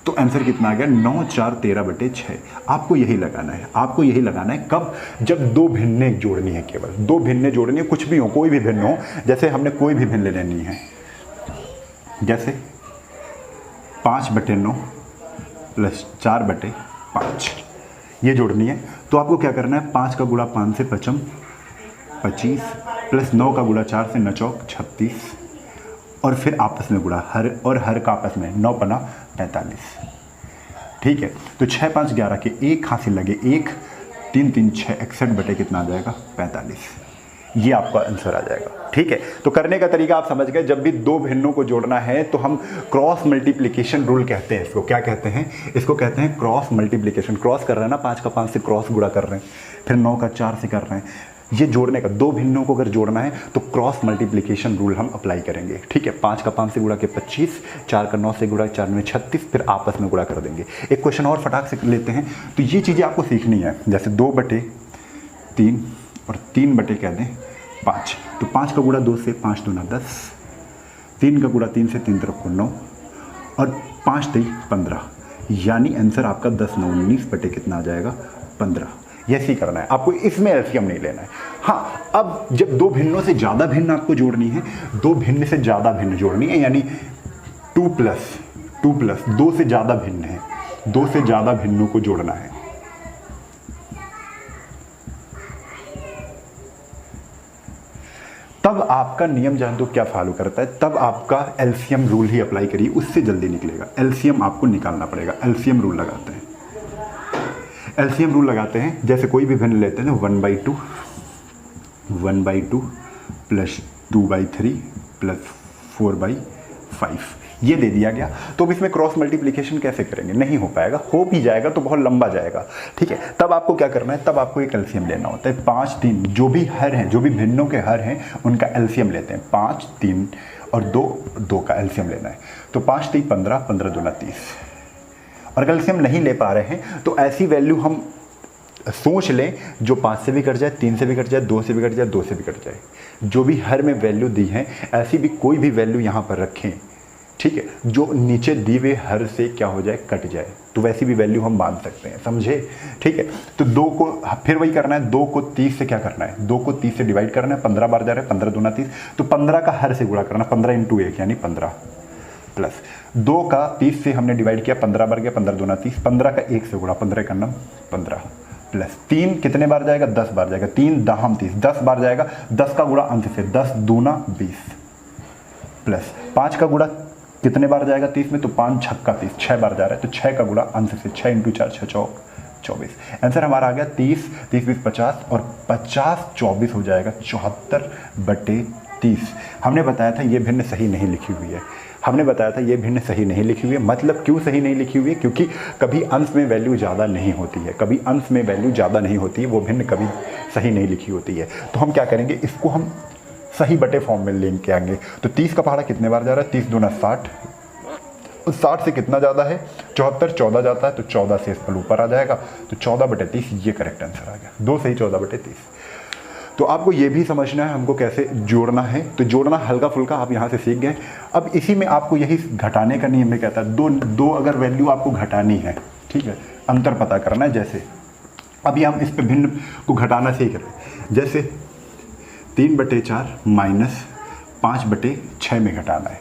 Speaker 1: तो आंसर कितना आ गया, 9 4 13/6। आपको यही लगाना है, आपको यही लगाना है। कब, जब 2 भिन्नें जोड़नी है, केवल 2 भिन्नें जोड़नी है, कुछ भी हो, कोई भी भिन्न हो। जैसे हमने कोई भी भिन्न लेनी है, जैसे 5/9 प्लस 4/5, ये जोड़नी है। तो आपको क्या करना है, 5 का गुणा 5 से 5 25 प्लस 9 का गुणा 4 से 9 चौक 36, और फिर आपस में गुणा, हर और हर का आपस में, 9 पना 45। ठीक है, तो 6 5 11 के एक हासिल लगे, 1 3 3 6 61 बटे कितना आ जाएगा, 45। ये आपका आंसर आ जाएगा। ठीक है, तो करने का तरीका आप समझ गए। जब भी दो भिन्नों को जोड़ना है तो हम क्रॉस मल्टीप्लिकेशन रूल कहते हैं इसको। क्या कहते हैं इसको? कहते हैं क्रॉस मल्टीप्लिकेशन। क्रॉस कर रहे हैं ना, 5 का 5 से क्रॉस गुणा कर रहे हैं, फिर 9 का 4 से कर रहे हैं। ये जोड़ने का, दो भिन्नों को अगर जोड़ना है तो क्रॉस मल्टीप्लिकेशन रूल हम अप्लाई करेंगे। ठीक है, 5 का 5 से गुणा के 25, 4 का 9 से गुणा, 4 में 36, फिर आपस में गुणा कर देंगे। एक क्वेश्चन और फटाक से लेते हैं। तो ये चीज़ें आपको सीखनी है, जैसे 2/3 और 3 कह दें 5। तो 5 का गुणा 2 से, 5 दूना 10, 3 का गुणा 3 से, 3 तरफ को 9, और 5 3 15, यानी आंसर आपका 10 9 19 बटे कितना आ जाएगा? 15। ऐसे ही करना है आपको, इसमें एलसीएम नहीं लेना है। हाँ, अब जब दो भिन्नों से ज़्यादा भिन्न आपको जोड़नी है, दो भिन्न से ज़्यादा भिन्न जोड़नी है, यानी 2 प्लस 2 से ज़्यादा भिन्न है, 2 से ज़्यादा भिन्नों को जोड़ना है। तब आपका नियम जान दो क्या फॉलो करता है, तब आपका एलसीएम रूल ही अप्लाई करिए, उससे जल्दी निकलेगा। एलसीएम आपको निकालना पड़ेगा। एलसीएम रूल लगाते हैं, एलसीएम रूल लगाते हैं। जैसे कोई भी भिन्न लेते हैं ना, 1/2 प्लस 2/3 प्लस 4/5, ये दे दिया गया। तो अब इसमें क्रॉस मल्टीप्लिकेशन कैसे करेंगे? नहीं हो पाएगा, हो भी जाएगा तो बहुत लंबा जाएगा। ठीक है, तब आपको क्या करना है? तब आपको एक एलसीएम लेना होता है। 5 3 जो भी हर हैं, जो भी भिन्नों के हर हैं, उनका एलसीएम लेते हैं। 5 3 और 2 का एलसीएम लेना है। तो 5 3 15, 15 दूना 30। और अगर एलसीएम नहीं ले पा रहे हैं तो ऐसी वैल्यू हम सोच लें जो 5 से भी कट जाए, 3 से भी कट जाए, 2 से भी कट जाए, 2 से भी कट जाए। जो भी हर में वैल्यू दी है, ऐसी भी कोई भी वैल्यू यहाँ पर रखें, ठीक है, जो नीचे दी हुए हर से क्या हो जाए? कट जाए। तो वैसी भी वैल्यू हम मान सकते हैं, समझे? ठीक है, तो 2 को फिर वही करना है। 2 को 30 से क्या करना है? 2 को 30 से डिवाइड करना है। 15 बार जा रहा है, 15 दूना 30। तो 15 का हर से गुणा करना, 15 × 1 यानी 15, प्लस 2 का 30 से हमने डिवाइड किया, 15 बार गया, 15 दूना 30। 15 का 1 से गुणा, 15 का 9 15, प्लस 3 कितने बार जाएगा? 10 बार जाएगा। 3 दाहम 30, 10 बार जाएगा। 10 का गुणा अंत से, 10 दूना 20, प्लस 5 का गुणा कितने बार जाएगा 30 में? तो 5 छक्का 30, 6 बार जा रहा है। तो 6 का गुणा अंश से, 6 × 4 6 चौक 24। आंसर हमारा आ गया 30 30 20 50, और 50 24 हो जाएगा 74/30। हमने बताया था ये भिन्न सही नहीं लिखी हुई है। हमने बताया था ये भिन्न सही नहीं लिखी हुई है। मतलब क्यों सही नहीं लिखी हुई है? क्योंकि कभी अंश में वैल्यू ज़्यादा नहीं होती है, कभी अंश में वैल्यू ज़्यादा नहीं होती है, वो भिन्न कभी सही नहीं लिखी होती है। तो हम क्या करेंगे? इसको हम सही बटे फॉर्म में लेके आएंगे। तो 30 का पहाड़ा कितने बार जा रहा है? 30 दूना 60, 60 से कितना ज़्यादा है? 74, 14 जाता है, तो 14 से इस पर ऊपर आ जाएगा। तो 14/30 ये करेक्ट आंसर आ गया। 2 से ही 14/30। तो आपको ये भी समझना है हमको कैसे जोड़ना है। तो जोड़ना हल्का फुल्का आप यहाँ से सीख गए। अब इसी में आपको यही घटाने का नियम में कहता है, दो अगर वैल्यू आपको घटानी है, ठीक है, अंतर पता करना है। जैसे अभी हम इस पे भिन्न को घटाना सीख रहे हैं। जैसे 3/4 माइनस 5/6 में घटाना है।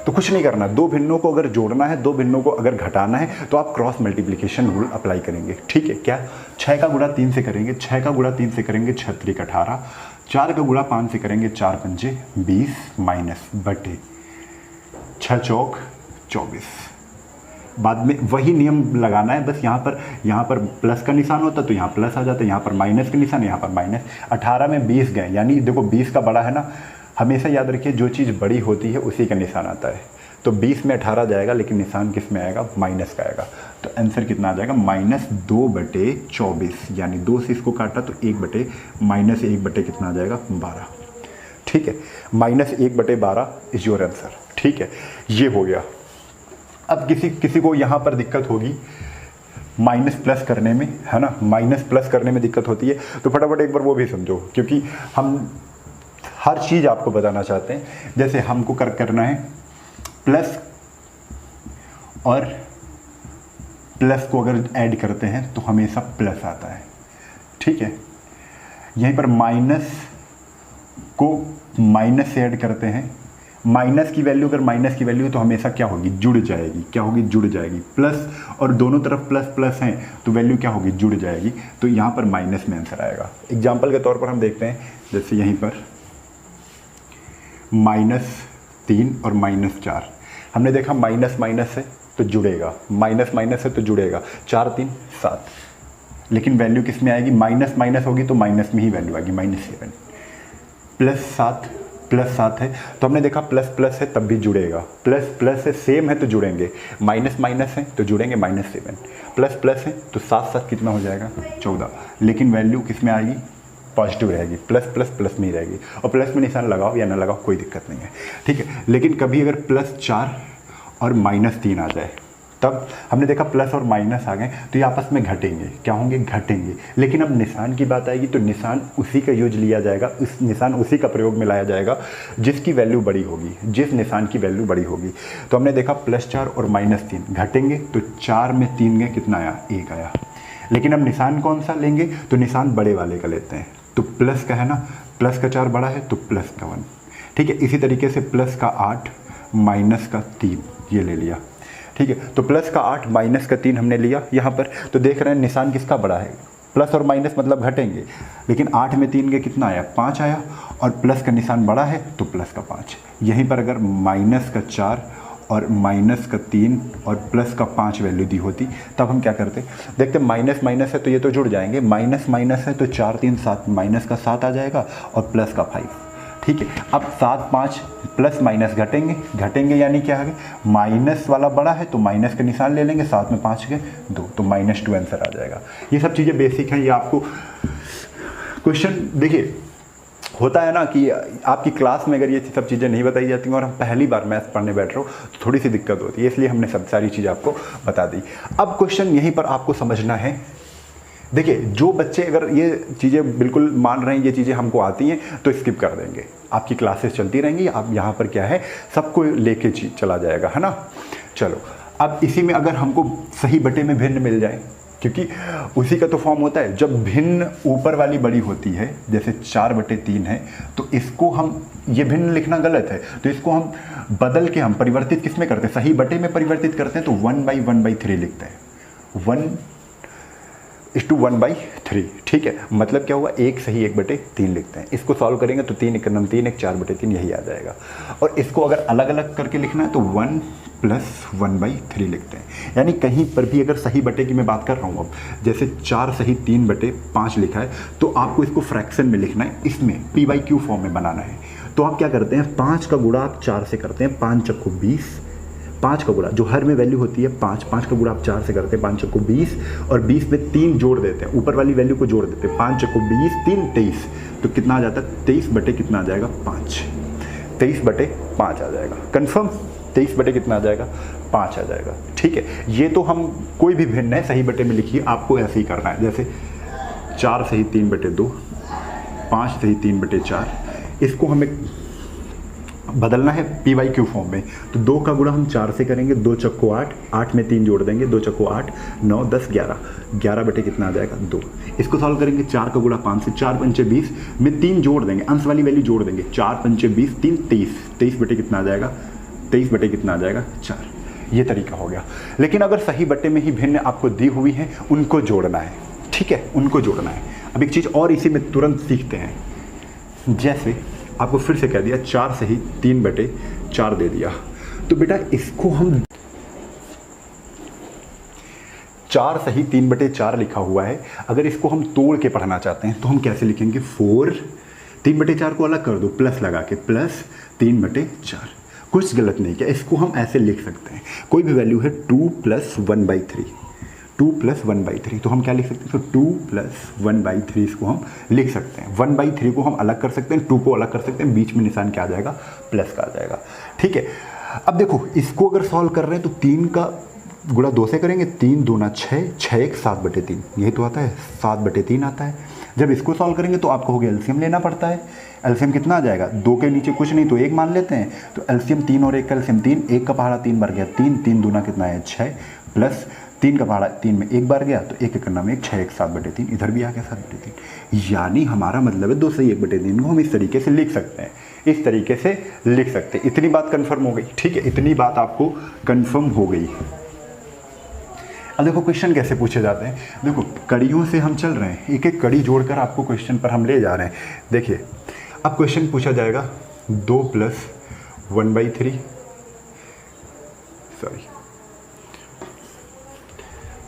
Speaker 1: तो कुछ नहीं करना, दो भिन्नों को अगर जोड़ना है, दो भिन्नों को अगर घटाना है, तो आप क्रॉस मल्टीप्लिकेशन रूल अप्लाई करेंगे। ठीक है, क्या? 6 का गुणा 3 से करेंगे, 6 का गुणा 3 से करेंगे 6 3 18, 4 का गुणा 5 से करेंगे 4 5 20 माइनस बटे 6 चौक 24। बाद में वही नियम लगाना है, बस यहाँ पर प्लस का निशान होता तो यहाँ प्लस आ जाता, यहाँ पर माइनस का निशान, यहाँ पर माइनस। 18 में 20 गए, यानी देखो 20 का बड़ा है ना, हमेशा याद रखिए जो चीज़ बड़ी होती है उसी का निशान आता है। तो 20 में 18 जाएगा, लेकिन निशान किस में आएगा? माइनस का आएगा। तो आंसर कितना आ जाएगा? -2/24, यानी 2 से इसको काटा तो 1/- कितना आ जाएगा? 12। ठीक है, -1/12 इज योर आंसर। ठीक है, ये हो गया। अब किसी को यहाँ पर दिक्कत होगी माइनस प्लस करने में, है ना, माइनस प्लस करने में दिक्कत होती है, तो फटाफट एक बार वो भी समझो, क्योंकि हम हर चीज़ आपको बताना चाहते हैं। जैसे हमको करना है प्लस, और प्लस को अगर ऐड करते हैं तो हमेशा प्लस आता है। ठीक है, यहीं पर माइनस को माइनस से ऐड करते हैं, माइनस की वैल्यू अगर माइनस की वैल्यू तो हमेशा क्या होगी? जुड़ जाएगी। क्या होगी? जुड़ जाएगी। प्लस और दोनों तरफ प्लस प्लस हैं तो वैल्यू क्या होगी? जुड़ जाएगी। तो यहाँ पर माइनस में आंसर आएगा। एग्जाम्पल के तौर पर हम देखते हैं, जैसे यहीं पर -3 और -4, हमने देखा माइनस माइनस है तो जुड़ेगा, माइनस माइनस है तो जुड़ेगा, 4 3 7, लेकिन वैल्यू किस में आएगी? माइनस माइनस होगी तो माइनस में ही वैल्यू आएगी, -7। +7 है, तो हमने देखा प्लस प्लस है तब भी जुड़ेगा, प्लस प्लस है सेम है तो जुड़ेंगे, माइनस माइनस है तो जुड़ेंगे -7, प्लस प्लस है तो 7 7 कितना हो जाएगा 14, लेकिन वैल्यू किस में आएगी, पॉजिटिव रहेगी, प्लस प्लस प्लस में ही रहेगी, और प्लस में निशान लगाओ या ना लगाओ कोई दिक्कत नहीं है, ठीक है। लेकिन कभी अगर +4 और -3 आ जाए, तब हमने देखा प्लस और माइनस आ गए तो ये आपस में घटेंगे, क्या होंगे, घटेंगे। लेकिन अब निशान की बात आएगी तो निशान उसी का यूज लिया जाएगा, उस निशान उसी का प्रयोग में लाया जाएगा जिसकी वैल्यू बड़ी होगी, जिस निशान की वैल्यू बड़ी होगी। तो हमने देखा +4 और -3 घटेंगे, तो 4 में 3 गए, कितना आया, 1 आया। लेकिन अब निशान कौन सा लेंगे, तो निशान बड़े वाले का लेते हैं, तो प्लस का है ना, प्लस का 4 बड़ा है तो प्लस का 1, ठीक है। इसी तरीके से प्लस का 8 माइनस का 3 ये ले लिया, ठीक है। तो प्लस का 8 माइनस का 3 हमने लिया यहाँ पर, तो देख रहे हैं निशान किसका बड़ा है, प्लस और माइनस मतलब घटेंगे, लेकिन 8 में 3 के कितना आया, 5 आया, और प्लस का निशान बड़ा है तो प्लस का 5। यहीं पर अगर माइनस का 4 और माइनस का 3 और प्लस का 5 वैल्यू दी होती, तब हम क्या करते, देखते माइनस माइनस है तो ये तो जुड़ जाएंगे, माइनस माइनस है तो 4 3 7, माइनस का 7 आ जाएगा और प्लस का 5, ठीक है। अब 7 5 प्लस माइनस घटेंगे यानी क्या है, माइनस वाला बड़ा है तो माइनस का निशान ले लेंगे, 7 में 5 गए 2, तो -2 आंसर आ जाएगा। ये सब चीज़ें बेसिक हैं, ये आपको क्वेश्चन देखिए होता है ना कि आपकी क्लास में अगर ये सब चीज़ें नहीं बताई जाती हैं और हम पहली बार मैथ्स पढ़ने बैठ रहे हो तो थोड़ी सी दिक्कत होती है, इसलिए हमने सब सारी चीज़ें आपको बता दी। अब क्वेश्चन यहीं पर आपको समझना है, देखिए जो बच्चे अगर ये चीज़ें बिल्कुल मान रहे हैं, ये चीज़ें हमको आती हैं, तो स्किप कर देंगे, आपकी क्लासेस चलती रहेंगी, आप यहाँ पर क्या है सबको लेके चला जाएगा, है ना। चलो अब इसी में अगर हमको सही बटे में भिन्न मिल जाए, क्योंकि उसी का तो फॉर्म होता है, जब भिन्न ऊपर वाली बड़ी होती है, जैसे 4/3 है, तो इसको हम, ये भिन्न लिखना गलत है, तो इसको हम बदल के हम परिवर्तित किस में करते हैं, सही बटे में परिवर्तित करते हैं, तो 1/1/3 लिखते हैं, 1:1/3, ठीक है। मतलब क्या हुआ, 1 सही 1/3 लिखते हैं। इसको सॉल्व करेंगे तो 3 1 9 3 1 4/3 यही आ जाएगा। और इसको अगर अलग अलग करके लिखना है तो 1 + 1/3 लिखते हैं। यानी कहीं पर भी अगर सही बटे की मैं बात कर रहा हूँ, अब जैसे 4 सही 3/5 लिखा है, तो आपको इसको फ्रैक्शन में लिखना है, इसमें PQ फॉर्म में बनाना है। तो आप क्या करते हैं, 5 का गुणा आप 4 से करते हैं, 5 चक्कू 20, 5 का गुणा जो हर में वैल्यू होती है 5, 5 का गुणा आप 4 से करते हैं, 5 चक्कू 20, और 20 में 3 जोड़ देते हैं, ऊपर वाली वैल्यू को जोड़ देते हैं, 5 चक्कू 20 3 23, तो कितना आ जाता है, 23 बटे कितना आ जाएगा, 5, 23/5 आ जाएगा। कंफर्म, 23 बटे कितना आ जाएगा, 5 आ जाएगा, ठीक है। ये तो हम कोई भी भिन्न है सही बटे में लिखिए, आपको ऐसे ही करना है, जैसे 4 सही 3/2, 5 सही 3/4, इसको हमें बदलना है PQ फॉर्म में। तो 2 का गुणा हम 4 से करेंगे, 2 चक्को 8, 8 में 3 जोड़ देंगे, 2 चक्को 8 9 10 11, 11 बटे कितना आ जाएगा, 2। इसको सॉल्व करेंगे, 4 का गुणा 5 से, 4 पंचे 20 में 3 जोड़ देंगे, अंश वाली वैल्यू जोड़ देंगे, 4 पंचे 20 3 23, 23 बटे कितना आ जाएगा, 23 बटे कितना आ जाएगा, 4। ये तरीका हो गया। लेकिन अगर सही बटे में ही भिन्न आपको दी हुई है, उनको जोड़ना है, ठीक है, उनको जोड़ना है। अब एक चीज़ और इसी में तुरंत सीखते हैं, जैसे आपको फिर से कह दिया 4 सही 3/4 दे दिया, तो बेटा इसको हम 4 सही 3/4 लिखा हुआ है, अगर इसको हम तोड़ के पढ़ना चाहते हैं तो हम कैसे लिखेंगे, 4 3/4 को अलग कर दो, प्लस लगा के, प्लस 3/4, कुछ गलत नहीं किया, इसको हम ऐसे लिख सकते हैं। कोई भी वैल्यू है 2 + 1/3, 2 + 1/3, तो हम क्या लिख सकते हैं, तो 2 + 1/3 इसको हम लिख सकते हैं। 1/3 को हम अलग कर सकते हैं, 2 को अलग कर सकते हैं, बीच में निशान क्या आ जाएगा, प्लस का आ जाएगा, ठीक है। अब देखो इसको अगर सॉल्व कर रहे हैं तो 3 का गुणा 2 से करेंगे, 3 2 6, 6 1 7/3, यही तो आता है, 7/3 आता है। जब इसको सॉल्व करेंगे तो आपको हो गया एलसीएम लेना पड़ता है। एलसीएम कितना आ जाएगा, 2 के नीचे कुछ नहीं तो 1 मान लेते हैं, तो एलसीएम 3 और 1 का एलसीएम 3, 1 का पहाड़ा 3 बार गया 3, 3 दूना कितना है 6, प्लस 3 का पहाड़ा 3 में 1 बार गया, तो 1 1 में 1, 6 1 7/3, इधर भी आ गया 7/3। यानी हमारा मतलब है 2 सही 1/3 को हम इस तरीके से लिख सकते हैं, इस तरीके से लिख सकते हैं। इतनी बात कंफर्म हो गई, ठीक है, इतनी बात आपको कंफर्म हो गई। अब देखो क्वेश्चन कैसे पूछे जाते हैं, देखो कड़ियों से हम चल रहे हैं, एक एक कड़ी जोड़कर आपको क्वेश्चन पर हम ले जा रहे हैं। देखिए अब क्वेश्चन पूछा जाएगा 2 + 1/3, सॉरी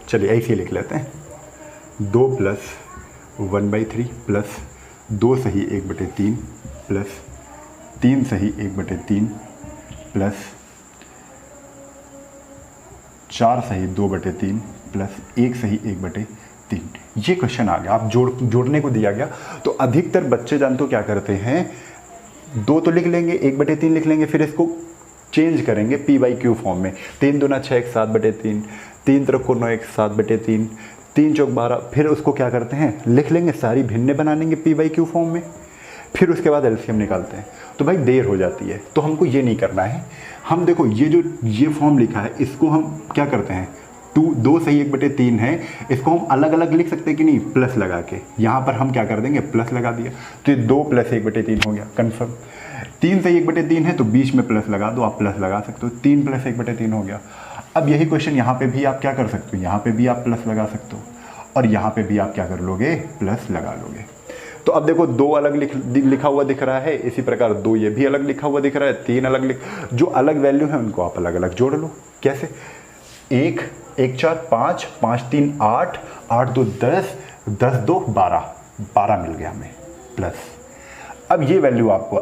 Speaker 1: चलिए ऐसे ही लिख लेते हैं, 2 + 1/3 प्लस 2 सही 1/3 प्लस 3 सही 1/3 प्लस 4 सही 2/3 प्लस 1 सही 1/3। ये क्वेश्चन आ गया, आप जोड़ने को दिया गया। तो अधिकतर बच्चे जानते हो क्या करते हैं, 2 तो लिख लेंगे, 1/3 लिख लेंगे, फिर इसको चेंज करेंगे p/q फॉर्म में। 3 दूना 6 1 7/3, 3 त्रिकोण 9 1 7/3, 3 चौक 12, फिर उसको क्या करते हैं लिख लेंगे, सारी भिन्न बना लेंगे p/q फॉर्म में, फिर उसके बाद एलसीएम निकालते हैं। तो भाई देर हो जाती है, तो हमको ये नहीं करना है। हम देखो ये फॉर्म लिखा है, इसको हम क्या करते हैं, 2 सही 1/3 है, इसको हम अलग अलग लिख सकते हैं कि नहीं, प्लस लगा के। यहाँ पर हम क्या कर देंगे, प्लस लगा दिया, तो ये 2 + 1/3 हो गया कन्फर्म। 3 सही 1/3 है, तो बीच में प्लस लगा दो, आप प्लस लगा सकते हो, 3 + 1/3 हो गया। अब यही क्वेश्चन यहाँ पे भी आप क्या कर सकते हो, यहाँ पे भी आप प्लस लगा सकते हो, और यहाँ पे भी आप क्या कर लोगे, प्लस लगा लोगे। तो अब देखो 2 अलग लिखा हुआ दिख रहा है, इसी प्रकार 2 ये भी अलग लिखा हुआ दिख रहा है, 3 अलग जो अलग वैल्यू है उनको आप अलग अलग जोड़ लो। कैसे, 1 1 4 5 5 3 8 8 2 10 10 2 12 12 मिल गया हमें प्लस। अब ये वैल्यू आपको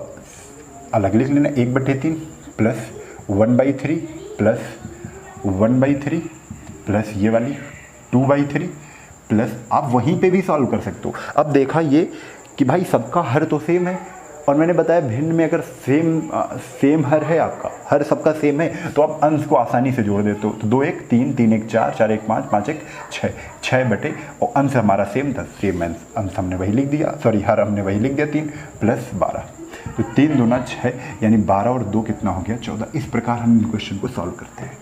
Speaker 1: अलग लिख लेना, 1/3 प्लस 1/3 प्लस 1/3 प्लस ये वाली 2/3 प्लस, आप वहीं पे भी सॉल्व कर सकते हो। अब देखा ये कि भाई सबका हर तो सेम है, और मैंने बताया भिन्न में अगर सेम हर है, आपका हर सबका सेम है, तो आप अंश को आसानी से जोड़ देते हो। तो 2 1 3 3 1 4 4 1 5 5 1 6 6 बटे, और अंश हमारा सेम था, सेम अंश हमने वही लिख दिया, सॉरी हर हमने वही लिख दिया 3 प्लस 12, तो 3 दूना 6, यानी 12 और 2 कितना हो गया 14। इस प्रकार हम इन क्वेश्चन को सॉल्व करते हैं।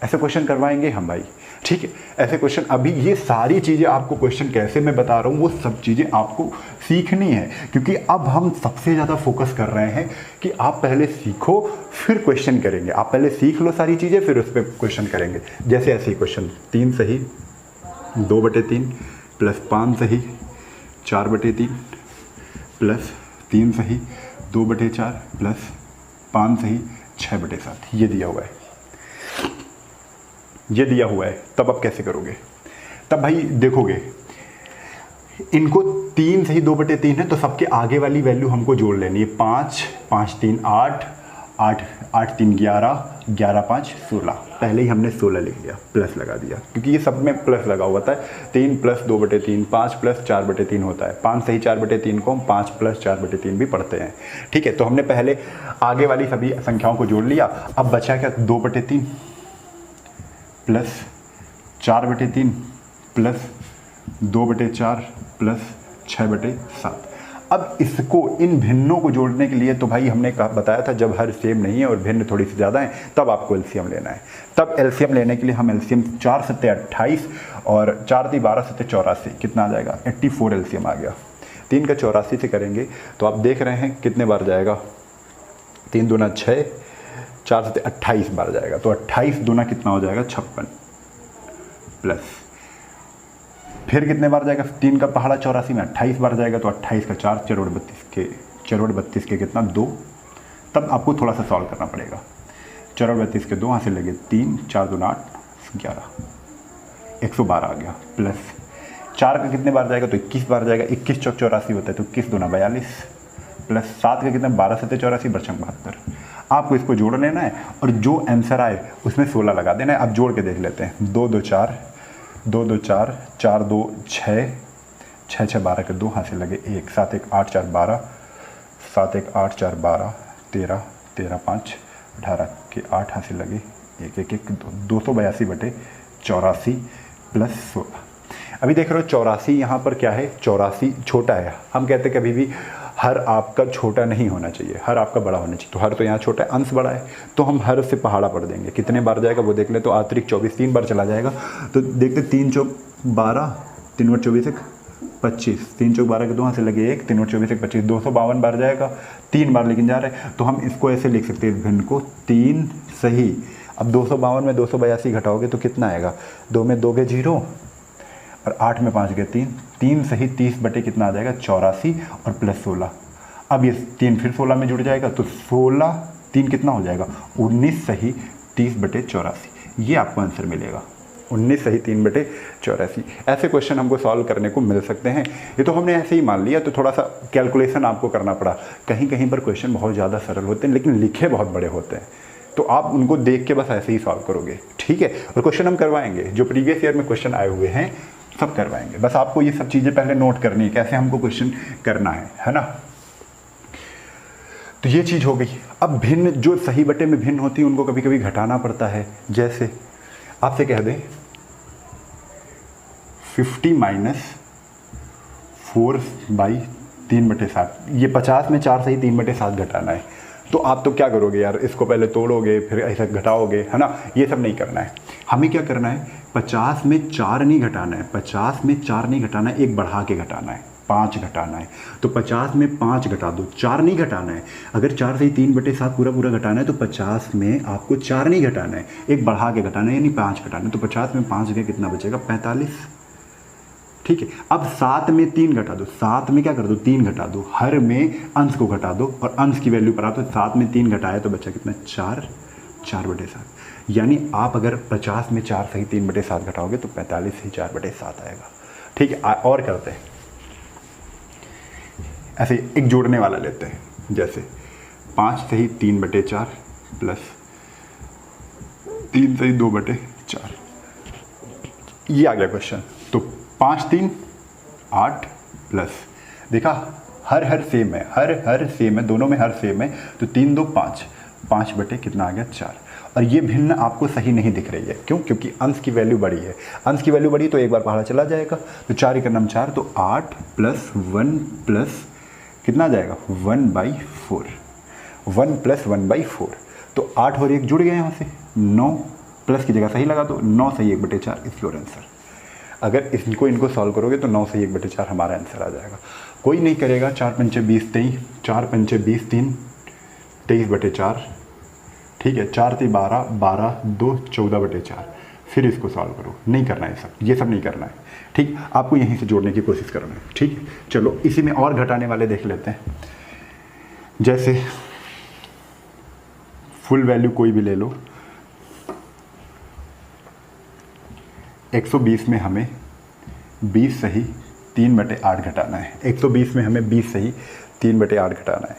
Speaker 1: ऐसे क्वेश्चन करवाएंगे हम भाई, ठीक है। ऐसे क्वेश्चन, अभी ये सारी चीज़ें आपको क्वेश्चन कैसे मैं बता रहा हूँ, वो सब चीज़ें आपको सीखनी है, क्योंकि अब हम सबसे ज़्यादा फोकस कर रहे हैं कि आप पहले सीखो फिर क्वेश्चन करेंगे। आप पहले सीख लो सारी चीज़ें, फिर उस पर क्वेश्चन करेंगे। जैसे ऐसे ही क्वेश्चन, 3 सही 2/3 प्लस 5 सही 4/3 प्लस 3 सही 2/4 प्लस 5 सही 6/7, ये दिया हुआ है, ये दिया हुआ है। तब आप कैसे करोगे, तब भाई देखोगे इनको 3 सही 2/3 है, तो सबके आगे वाली वैल्यू हमको जोड़ लेनी है। 5 5 3 8 8 8 3 11 11 5 16, पहले ही हमने 16 लिख लिया, प्लस लगा दिया, क्योंकि ये सब में प्लस लगा हुआ था। 3 + 2/3 5 + 4/3 होता है, 5 सही 4/3 को हम 5 + 4/3 भी पढ़ते हैं, ठीक है। तो हमने पहले आगे वाली सभी संख्याओं को जोड़ लिया। अब बचा क्या, 2/3 प्लस 4/3 प्लस 2/4 प्लस 6/7। अब इसको, इन भिन्नों को जोड़ने के लिए तो भाई हमने बताया था, जब हर सेम नहीं है और भिन्न थोड़ी सी ज़्यादा है, तब आपको एलसीएम लेना है। तब एलसीएम लेने के लिए हम एलसीएम 4 × 7 = 28 और 4 × 12 = 84, कितना आ जाएगा 84 एलसीएम आ गया। 3 का 84 से करेंगे तो आप देख रहे हैं कितने बार जाएगा, 3 दूना 6, 4 × 7 = 28 बार जाएगा। तो 28 दूना कितना हो जाएगा 56 प्लस, फिर कितने बार जाएगा, 3 का पहाड़ा 84 में 28 बार जाएगा, तो 28 का 4 चरोड़ 32 के कितना 2। तब आपको थोड़ा सा सॉल्व करना पड़ेगा। चरोड़ 32 के 2 यहाँ से लगे 3, 4 दूना 8 11 112 आ गया, प्लस 4 का कितने बार जाएगा, तो 21 बार जाएगा, 21 चौक 84 होता है, तो 21 दूना 42 प्लस 7 का कितना 12 × 7 = 84 बचक 72। आपको इसको जोड़ लेना है और जो आंसर आए उसमें 16 लगा देना है। अब जोड़ के देख लेते हैं, 2 2 4 2 2 4 4 2 6 6 6 12 के 2 हाथ से लगे 1 7 1 8 4 12 7 1 8 4 12 13 13 5 18 के 8 हाथ से लगे 1 1 1 282/84 प्लस 16। अभी देख रहे हो 84 यहाँ पर क्या है, 84 छोटा है। हम कहते हैं कभी भी हर आपका छोटा नहीं होना चाहिए, हर आपका बड़ा होना चाहिए। तो हर तो यहाँ छोटा है, अंश बड़ा है, तो हम हर से पहाड़ा पढ़ देंगे। कितने बार जाएगा वो देख ले, तो आतरिक 24 3 बार चला जाएगा। तो देखते 3 चौक 12 3 × 24 = 25, 3 चौक 12 के 2 हाथ से लगे 1 3 × 24 = 25, 252 बार जाएगा, 3 बार लेकिन जा रहे हैं। तो हम इसको ऐसे लिख सकते हैं, भिन्न को 3 सही। अब 252 में 282 घटाओगे तो कितना आएगा, 2 में 2 गए 0 और 8 में 5 गए 3, 3 सही 30 बटे कितना आ जाएगा 84 और प्लस 16। अब ये 3 फिर 16 में जुड़ जाएगा, तो 16 3 कितना हो जाएगा 19 सही 30/84, ये आपको आंसर मिलेगा। 19 सही 3/84। ऐसे क्वेश्चन हमको सॉल्व करने को मिल सकते हैं। ये तो हमने ऐसे ही मान लिया, तो थोड़ा सा कैलकुलेशन आपको करना पड़ा। कहीं कहीं पर क्वेश्चन बहुत ज़्यादा सरल होते हैं लेकिन लिखे बहुत बड़े होते हैं, तो आप उनको देख के बस ऐसे ही सॉल्व करोगे, ठीक है। और क्वेश्चन हम करवाएंगे, जो प्रीवियस ईयर में क्वेश्चन आए हुए हैं सब करवाएंगे। बस आपको ये सब चीज़ें पहले नोट करनी है, कैसे हमको क्वेश्चन करना है ना। तो ये चीज़ हो गई। अब भिन्न, जो सही बटे में भिन्न होती है उनको कभी कभी घटाना पड़ता है। जैसे आपसे कह दें 50 - 4/3/7, ये 50 में 4 सही 3/7 घटाना है। तो आप तो क्या करोगे यार, इसको पहले तोड़ोगे फिर ऐसा घटाओगे, है ना। ये सब नहीं करना है। हमें क्या करना है, 50 में 4 नहीं घटाना है, 50 में 4 नहीं घटाना है, एक बढ़ा के घटाना है, 5 घटाना है। तो 50 में 5 घटा दो, 4 नहीं घटाना है। अगर 4 सही 3/7 पूरा पूरा घटाना है तो 50 में आपको 4 नहीं घटाना है, एक बढ़ा के घटाना है, यानी 5 घटाना है। तो 50 में 5 गया, कितना बचेगा, 45, ठीक है। अब 7 में 3 घटा दो, 7 में क्या कर दो, 3 घटा दो, हर में अंश को घटा दो और अंश की वैल्यू पर आओ। तो 7 में 3 घटाया तो बचा कितना, 4/7। यानी आप अगर 50 में 4 सही 3/7 घटाओगे तो 45 सही 4/7 आएगा, ठीक है। और करते हैं ऐसे एक जोड़ने वाला लेते हैं, जैसे 5 सही 3/4 प्लस 3 सही 2/4, ये आ गया क्वेश्चन। तो 5 3 8 प्लस, देखा हर सेम है, हर सेम है, दोनों में हर सेम है। तो 3 2 5, 5 बटे कितना आ गया, 4। और ये भिन्न आपको सही नहीं दिख रही है, क्यों, क्योंकि अंश की वैल्यू बड़ी है। अंश की वैल्यू बड़ी तो एक बार पहाड़ा चला जाएगा। तो 4 एक नाम 4, तो 8 + 1 प्लस कितना आ जाएगा, 1/4, 1 + 1/4। तो 8 और 1 जुड़ गए यहाँ से, 9 प्लस की जगह सही लगा दो, 9 सही 1/4 इज योर आंसर। अगर इनको सॉल्व करोगे तो 9 सही 1/4 हमारा आंसर आ जाएगा। कोई नहीं करेगा, 4 पंचे 20 23, 4 पंचे 20 3, 23/4, ठीक है। 4 3 12, 12 2 14/4। फिर इसको सॉल्व करो, नहीं करना है ये सब नहीं करना है, ठीक। आपको यहीं से जोड़ने की कोशिश करना है, ठीक है। चलो इसी में और घटाने वाले देख लेते हैं। जैसे फुल वैल्यू कोई भी ले लो, 120 में हमें 20 सही 3/8 घटाना है। 120 में हमें 20 सही 3/8 घटाना है।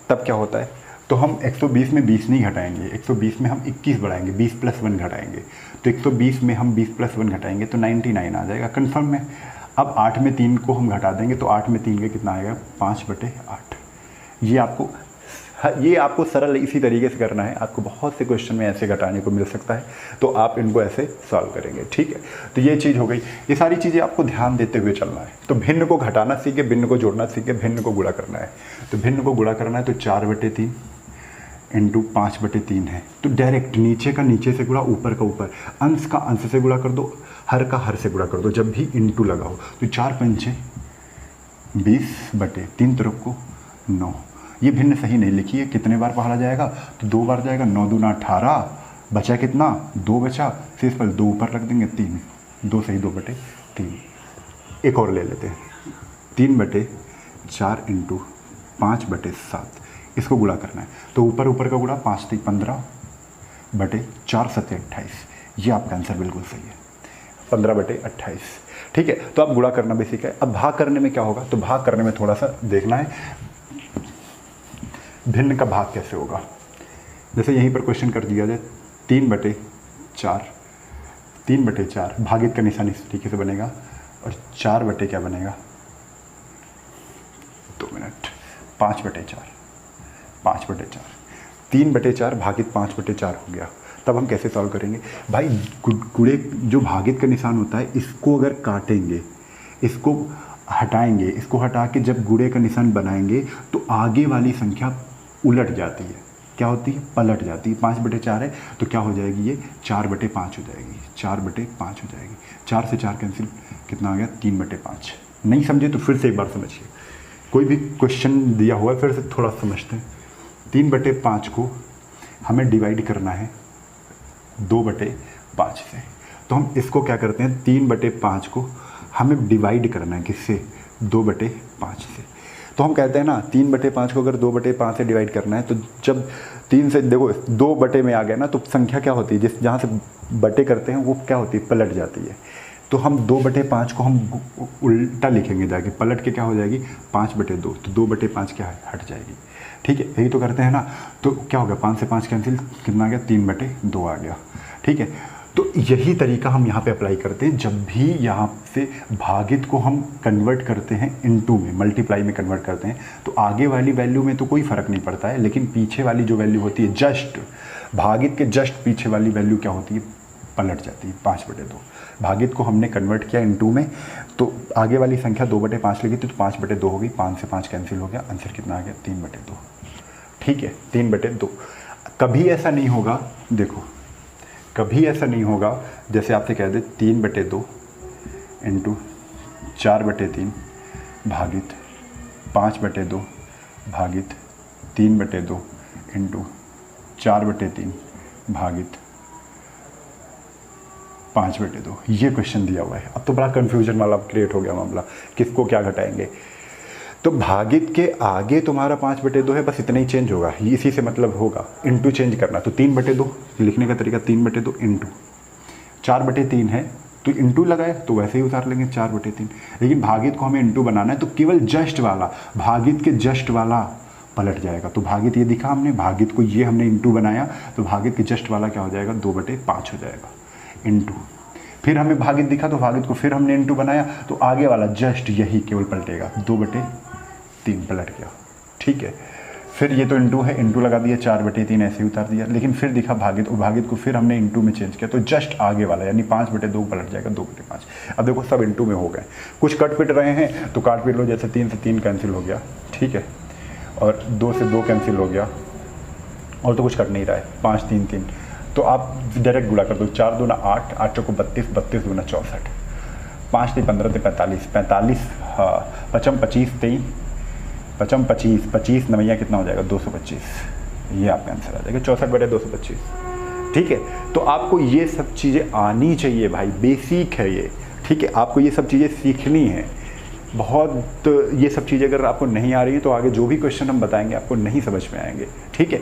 Speaker 1: तब क्या होता है, तो हम 120 में 20 नहीं घटाएंगे, 120 में हम 21 बढ़ाएंगे, 20 + 1 घटाएंगे। तो 120 में हम 20 + 1 घटाएंगे तो 99 आ जाएगा कन्फर्म में। अब 8 में 3 को हम घटा देंगे तो 8 में 3 का कितना आएगा, 5/8। ये आपको सरल इसी तरीके से करना है। आपको बहुत से क्वेश्चन में ऐसे घटाने को मिल सकता है, तो आप इनको ऐसे सॉल्व करेंगे, ठीक है। तो ये चीज़ हो गई। ये सारी चीज़ें आपको ध्यान देते हुए चलना है। तो भिन्न को घटाना सीखे, भिन्न को जोड़ना सीखे, भिन्न को गुणा करना है। तो भिन्न को गुणा करना है तो 4/3 × 5/3 है। तो डायरेक्ट नीचे का नीचे से गुणा, ऊपर का ऊपर, अंश का अंश से गुणा कर दो, हर का हर से गुणा कर दो जब भी इंटू लगाओ। तो 4 पंचे 20/3, 3 तरफ को 9। ये भिन्न सही नहीं लिखी है, कितने बार पढ़ा जाएगा, तो 2 बार जाएगा। 9 दूना 18, बचा कितना, 2 बचा, फिर इस पर 2 ऊपर रख देंगे, 3, 2 सही 2/3। एक और ले लेते हैं, 3/4 × 5/7, इसको गुणा करना है। तो ऊपर ऊपर का गुणा, 5 3 15/4 7 28, ये आपका आंसर बिल्कुल सही है, 15/28, ठीक है। तो आप गुणा करना भी सीखा है। अब भाग करने में क्या होगा, तो भाग करने में थोड़ा सा देखना है भिन्न का भाग कैसे होगा। जैसे यहीं पर क्वेश्चन कर दिया जाए, 3/4 भागित का निशान इस तरीके से बनेगा, और 4 क्या बनेगा, 2 मिनट, 5/4, 3/4 भागित 5/4 हो गया। तब हम कैसे सॉल्व करेंगे भाई, गुणे जो भागित का निशान होता है इसको अगर काटेंगे, इसको हटाएंगे, इसको हटा के जब गुणे का निशान बनाएंगे तो आगे वाली संख्या उलट जाती है। क्या होती है, पलट जाती है। 5/4 है तो क्या हो जाएगी, ये 4/5 हो जाएगी, 4/5 हो जाएगी। 4 से 4 कैंसिल, कितना आ गया, 3/5। नहीं समझे तो फिर से एक बार समझिए, कोई भी क्वेश्चन दिया हुआ है फिर से थोड़ा समझते हैं। 3/5 को हमें डिवाइड करना है 2/5 से, तो हम इसको क्या करते हैं, 3/5 को हमें डिवाइड करना है किससे, 2/5 से। तो तो हम कहते हैं ना 3/5 को अगर 2/5 से डिवाइड करना है, तो जब 3 से देखो 2 बटे में आ गया ना, तो संख्या क्या होती है, जिस जहाँ से बटे करते हैं वो क्या होती है, पलट जाती है। तो हम 2/5 को हम उल्टा लिखेंगे जाके, पलट के क्या हो जाएगी 5/2, तो 2/5 क्या है, हट जाएगी। ठीक है, यही तो करते हैं ना। तो क्या हो गया, 5 से 5 कैंसिल, कितना आ गया, 3/2 आ गया। ठीक है, तो यही तरीका हम यहाँ पे अप्लाई करते हैं। जब भी यहाँ से भागित को हम कन्वर्ट करते हैं इनटू में, मल्टीप्लाई में कन्वर्ट करते हैं, तो आगे वाली वैल्यू में तो कोई फ़र्क नहीं पड़ता है, लेकिन पीछे वाली जो वैल्यू होती है, जस्ट भागित के जस्ट पीछे वाली वैल्यू क्या होती है, पलट जाती है। 5/2 भागित को हमने कन्वर्ट किया इनटू में, तो आगे वाली संख्या 2/5 लगी थी, तो 5/2 हो गई, 5 से 5 कैंसिल हो गया, आंसर कितना आ गया, 3/2। ठीक है, 3/2। कभी ऐसा नहीं होगा, देखो कभी ऐसा नहीं होगा जैसे आपसे कह दे 3/2 इंटू 4/3 भागित 5/2 भागित 3/2 इंटू 4/3 भागित 5/2। ये क्वेश्चन दिया हुआ है। अब तो बड़ा कन्फ्यूजन वाला क्रिएट हो गया मामला, किसको क्या घटाएंगे। तो भागित के आगे तुम्हारा 5/2 है, बस इतना ही चेंज होगा, इसी से मतलब होगा, इंटू चेंज करना। तो 3/2 लिखने का तरीका 3/2 इंटू 4/3 है, तो इंटू लगाए तो वैसे ही उतार लेंगे 4/3। लेकिन भागित को हमें इंटू बनाना है, तो केवल जस्ट वाला, भागित के जस्ट वाला पलट जाएगा। तो भागित ये दिखा हमने, भागित को ये हमने इंटू बनाया, तो भागित के जस्ट वाला क्या हो जाएगा, 2/5 हो जाएगा इंटू। फिर हमें भागित दिखा, तो भागित को फिर हमने इंटू बनाया, तो आगे वाला जस्ट यही केवल पलटेगा, 2/3 पलट गया। ठीक है, फिर ये तो इंटू है, इंटू लगा दिया, 4/3 ऐसे ही उतार दिया। लेकिन फिर दिखा भागित, और भागित को फिर हमने इंटू में चेंज किया, तो जस्ट आगे वाला यानी 5/2 पलट जाएगा 2/5। अब देखो सब इंटू में हो गए, कुछ कट पिट रहे हैं तो काट पिट लो, जैसे 3 से 3 कैंसिल हो गया, ठीक है, और 2 से 2 कैंसिल हो गया, और तो कुछ कट नहीं रहा है, 5 3 3, तो आप डायरेक्ट गुणा कर दो, 4 दूना 8, 8 चौको 32, 32 दूना 64, 5 3 15 45, 45 हाँ, 55 25 23, 55 25 25 नवैया कितना हो जाएगा, 225। ये आपका आंसर आ जाएगा, 64/225। ठीक है, तो आपको ये सब चीज़ें आनी चाहिए भाई, बेसिक है ये। ठीक है, आपको ये सब चीज़ें सीखनी है बहुत। ये सब चीज़ें अगर आपको नहीं आ रही है, तो आगे जो भी क्वेश्चन हम बताएंगे आपको नहीं समझ में आएंगे। ठीक है,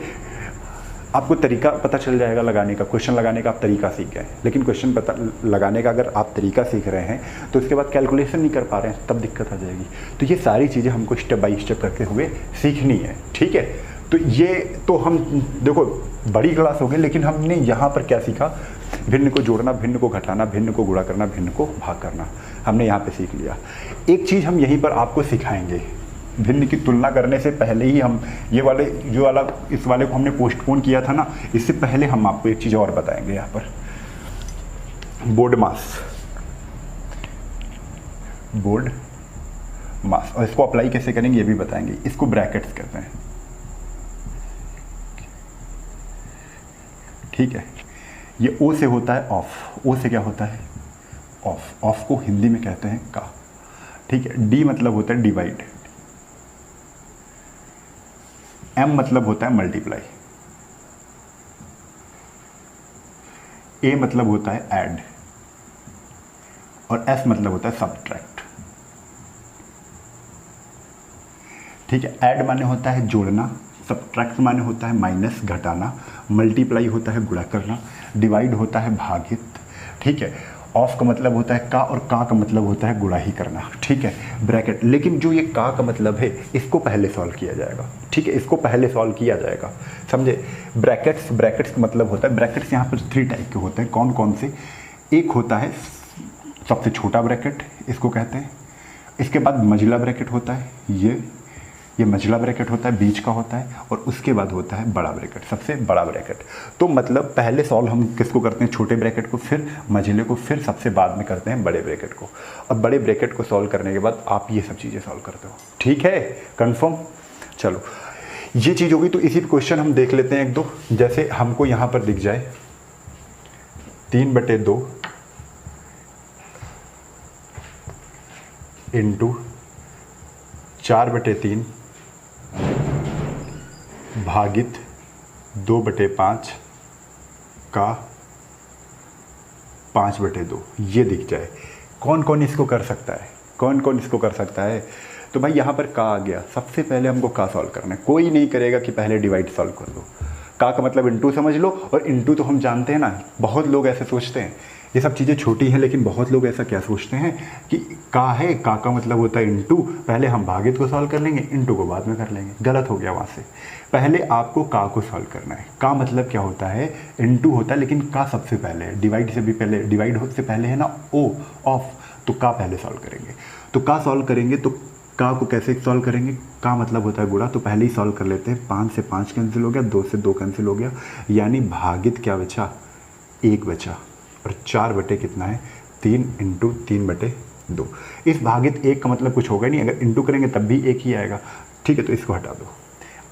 Speaker 1: आपको तरीका पता चल जाएगा लगाने का, क्वेश्चन लगाने का आप तरीका सीख गए, लेकिन क्वेश्चन पता लगाने का अगर आप तरीका सीख रहे हैं तो उसके बाद कैलकुलेशन नहीं कर पा रहे हैं, तब दिक्कत आ जाएगी। तो ये सारी चीज़ें हमको स्टेप बाय स्टेप करते हुए सीखनी है। ठीक है, तो ये तो हम देखो बड़ी क्लास हो गई, लेकिन हमने यहाँ पर क्या सीखा, भिन्न को जोड़ना, भिन्न को घटाना, भिन्न को गुणा करना, भिन्न को भाग करना, हमने यहाँ पे सीख लिया। एक चीज़ हम यहीं पर आपको सिखाएंगे, भिन्न की तुलना करने से पहले ही हम ये वाले जो वाला इस वाले को हमने पोस्टपोन किया था ना, इससे पहले हम आपको एक चीज़ और बताएंगे यहाँ पर, बोर्ड मास, बोर्ड मास, और इसको अप्लाई कैसे करेंगे ये भी बताएंगे। इसको ब्रैकेट्स कहते हैं। ठीक है, ये ओ से होता है ऑफ, ओ से क्या होता है ऑफ, ऑफ को हिंदी में कहते हैं का। ठीक है, डी मतलब होता है डिवाइड, एम मतलब होता है मल्टीप्लाई, ए मतलब होता है ऐड, और एस मतलब होता है सब्ट्रैक्ट। ठीक है, ऐड माने होता है जोड़ना, सब्ट्रैक्ट माने होता है माइनस घटाना, मल्टीप्लाई होता है गुणा करना, डिवाइड होता है भागित। ठीक है, ऑफ का मतलब होता है का, और का का मतलब होता है गुणा ही करना। ठीक है, ब्रैकेट, लेकिन जो ये का का मतलब है इसको पहले सॉल्व किया जाएगा। ठीक है, इसको पहले सॉल्व किया जाएगा, समझे। ब्रैकेट्स, ब्रैकेट्स का मतलब होता है, ब्रैकेट्स यहाँ पर 3 टाइप के होते हैं। कौन कौन से, एक होता है सबसे छोटा ब्रैकेट, इसको कहते हैं। इसके बाद मझला ब्रैकेट होता है, ये मझला ब्रैकेट होता है, बीच का होता है, और उसके बाद होता है बड़ा ब्रैकेट, सबसे बड़ा ब्रैकेट। तो मतलब पहले सॉल्व हम किसको करते हैं, छोटे ब्रैकेट को, फिर मझले को, फिर सबसे बाद में करते हैं बड़े ब्रैकेट को। और बड़े ब्रैकेट को सॉल्व करने के बाद आप ये सब चीज़ें सॉल्व करते हो। ठीक है, कंफर्म। चलो ये चीज़ होगी, तो इसी क्वेश्चन हम देख लेते हैं एक दो। जैसे हमको यहाँ पर दिख जाए 3/2 इंटू 4/3 भागित 2/5 का 5/2 ये दिख जाए। कौन कौन इसको कर सकता है, कौन कौन इसको कर सकता है। तो भाई यहाँ पर का आ गया, सबसे पहले हमको का सॉल्व करना है। कोई नहीं करेगा कि पहले डिवाइड सॉल्व कर दो, का मतलब इनटू समझ लो, और इनटू तो हम जानते हैं ना, बहुत लोग ऐसे सोचते हैं, ये सब चीज़ें छोटी हैं लेकिन बहुत लोग ऐसा क्या सोचते हैं कि का है, का मतलब होता है इनटू, पहले हम भागित को सॉल्व कर लेंगे, इनटू को बाद में कर लेंगे। गलत हो गया वहाँ से, पहले आपको का को सॉल्व करना है। का मतलब क्या होता है, इनटू होता है, लेकिन का सबसे पहले है, डिवाइड से भी पहले, डिवाइड से पहले है ना ओ ऑफ, तो का पहले सॉल्व करेंगे। तो का सॉल्व करेंगे तो का को कैसे सॉल्व करेंगे, का मतलब होता है गुणा, तो पहले ही सॉल्व कर लेते हैं। 5 से 5 कैंसिल हो गया, 2 से 2 कैंसिल हो गया, यानी भागित क्या बचा, 1 बचा, और 4 बटे कितना है 3 इंटू 3 बटे 2। इस भागित 1 का मतलब कुछ होगा नहीं, अगर इंटू करेंगे तब भी 1 ही आएगा, ठीक है, तो इसको हटा दो।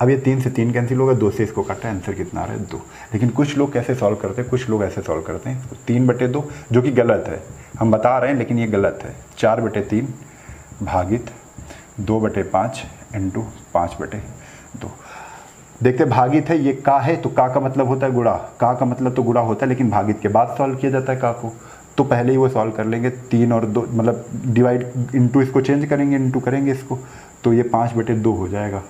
Speaker 1: अब ये 3 से 3 कैंसिल होगा, 2 से इसको काटा, आंसर कितना आ रहा है 2। लेकिन कुछ लोग कैसे सॉल्व करते हैं, कुछ लोग ऐसे सॉल्व करते हैं 3 बटे 2, जो कि गलत है, हम बता रहे हैं लेकिन ये गलत है। 4 बटे 3 भागित 2 बटे 5 इंटू 5 बटे 2। देखते भागित है, ये का है, तो का मतलब होता है गुणा, का मतलब तो गुणा होता है, लेकिन भागित के बाद सॉल्व किया जाता है का को, तो पहले ही वो सॉल्व कर लेंगे। 3 और 2 मतलब डिवाइड इंटू, इसको चेंज करेंगे, इंटू करेंगे इसको, तो ये 5 बटे 2 हो जाएगा।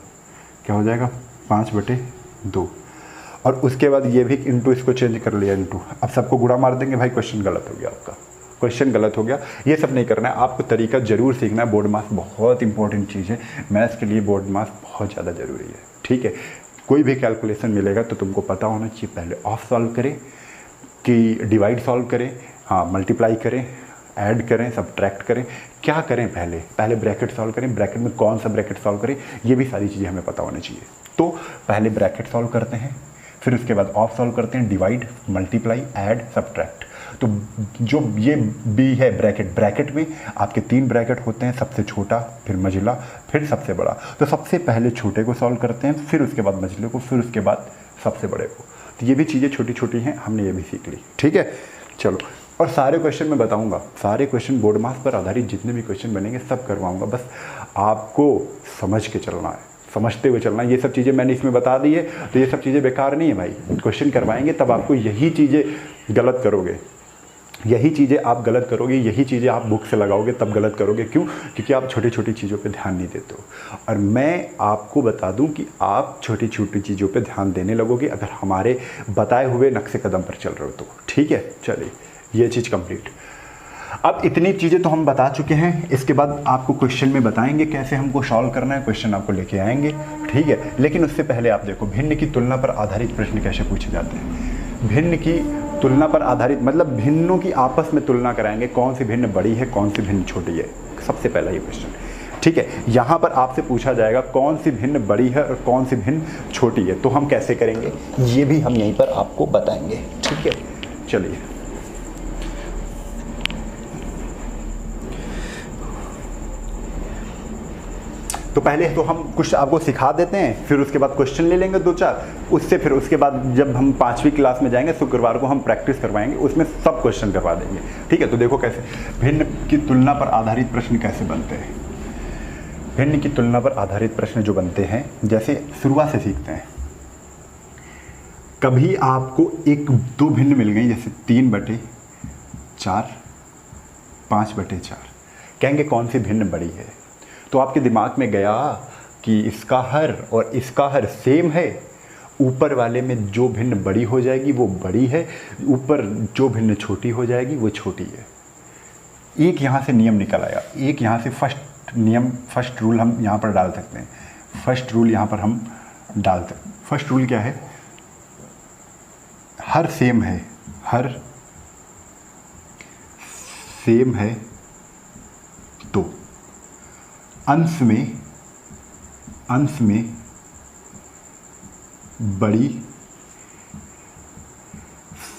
Speaker 1: क्या हो जाएगा, 5 बटे 2। और उसके बाद ये भी इंटू, इसको चेंज कर लिया इंटू, अब सबको गुणा मार देंगे। भाई क्वेश्चन गलत हो गया आपका, क्वेश्चन गलत हो गया। ये सब नहीं करना है, आपको तरीका जरूर सीखना है। बोर्ड मार्क्स बहुत इंपॉर्टेंट चीज़ है, मैथ्स के लिए बोर्ड मार्क्स बहुत ज़्यादा ज़रूरी है, ठीक है। कोई भी कैलकुलेशन मिलेगा तो तुमको पता होना चाहिए, पहले ऑफ सॉल्व करें कि डिवाइड सॉल्व करें, हाँ मल्टीप्लाई करें, ऐड करें, सब्ट्रैक्ट करें, क्या करें, पहले ब्रैकेट सॉल्व करें, ब्रैकेट में कौन सा ब्रैकेट सॉल्व करें, ये भी सारी चीज़ें हमें पता होनी चाहिए। तो पहले ब्रैकेट सॉल्व करते हैं, फिर उसके बाद ऑफ सॉल्व करते हैं, डिवाइड, मल्टीप्लाई, ऐड, सब्ट्रैक्ट। तो जो ये बी है ब्रैकेट में आपके 3 ब्रैकेट होते हैं, सबसे छोटा, फिर मझिला, फिर सबसे बड़ा। तो सबसे पहले छोटे को सॉल्व करते हैं, फिर उसके बाद मझिले को, फिर उसके बाद सबसे बड़े को। तो ये भी चीज़ें छोटी छोटी हैं, हमने ये भी सीख ली, ठीक है। चलो, और सारे क्वेश्चन मैं बताऊंगा, सारे क्वेश्चन बोर्ड मार्क्स पर आधारित जितने भी क्वेश्चन बनेंगे सब करवाऊंगा, बस आपको समझ के चलना है, समझते हुए चलना है। ये सब चीज़ें मैंने इसमें बता दी है, तो ये सब चीज़ें बेकार नहीं है भाई। क्वेश्चन करवाएंगे तब आपको यही चीज़ें गलत करोगे, यही चीज़ें आप गलत करोगे, यही चीज़ें आप बुक से लगाओगे तब गलत करोगे। क्यों? क्योंकि आप छोटी छोटी चीज़ों पे ध्यान नहीं देते हो। और मैं आपको बता दूं कि आप छोटी छोटी चीज़ों पे ध्यान देने लगोगे अगर हमारे बताए हुए नक्शे कदम पर चल रहे हो तो, ठीक है। चलिए, ये चीज़ कंप्लीट। अब इतनी चीज़ें तो हम बता चुके हैं, इसके बाद आपको क्वेश्चन में बताएंगे कैसे हमको सॉल्व करना है, क्वेश्चन आपको लेके आएंगे, ठीक है। लेकिन उससे पहले आप देखो, भिन्न की तुलना पर आधारित प्रश्न कैसे पूछे जाते हैं। भिन्न की तुलना पर आधारित मतलब भिन्नों की आपस में तुलना कराएंगे, कौन सी भिन्न बड़ी है, कौन सी भिन्न छोटी है, सबसे पहला ये क्वेश्चन, ठीक है। यहाँ पर आपसे पूछा जाएगा कौन सी भिन्न बड़ी है और कौन सी भिन्न छोटी है, तो हम कैसे करेंगे ये भी हम यहीं पर आपको बताएंगे, ठीक है। चलिए, तो पहले तो हम कुछ आपको सिखा देते हैं, फिर उसके बाद क्वेश्चन ले लेंगे 2-4, उससे फिर उसके बाद जब हम 5वीं क्लास में जाएंगे शुक्रवार को हम प्रैक्टिस करवाएंगे, उसमें सब क्वेश्चन करवा देंगे, ठीक है। तो देखो कैसे भिन्न की तुलना पर आधारित प्रश्न कैसे बनते हैं। भिन्न की तुलना पर आधारित प्रश्न जो बनते हैं, जैसे शुरुआत से सीखते हैं। कभी आपको 1-2 भिन्न मिल गई, जैसे 3/4, 5/4, कहेंगे कौन सी भिन्न बड़ी है, तो आपके दिमाग में गया कि इसका हर और इसका हर सेम है, ऊपर वाले में जो भिन्न बड़ी हो जाएगी वो बड़ी है, ऊपर जो भिन्न छोटी हो जाएगी वो छोटी है। एक यहाँ से नियम निकल आया, एक यहाँ से फर्स्ट रूल हम यहाँ पर डाल सकते हैं। फर्स्ट रूल यहाँ पर हम डालते हैं। फर्स्ट रूल क्या है, हर सेम है, हर सेम है तो अंश में बड़ी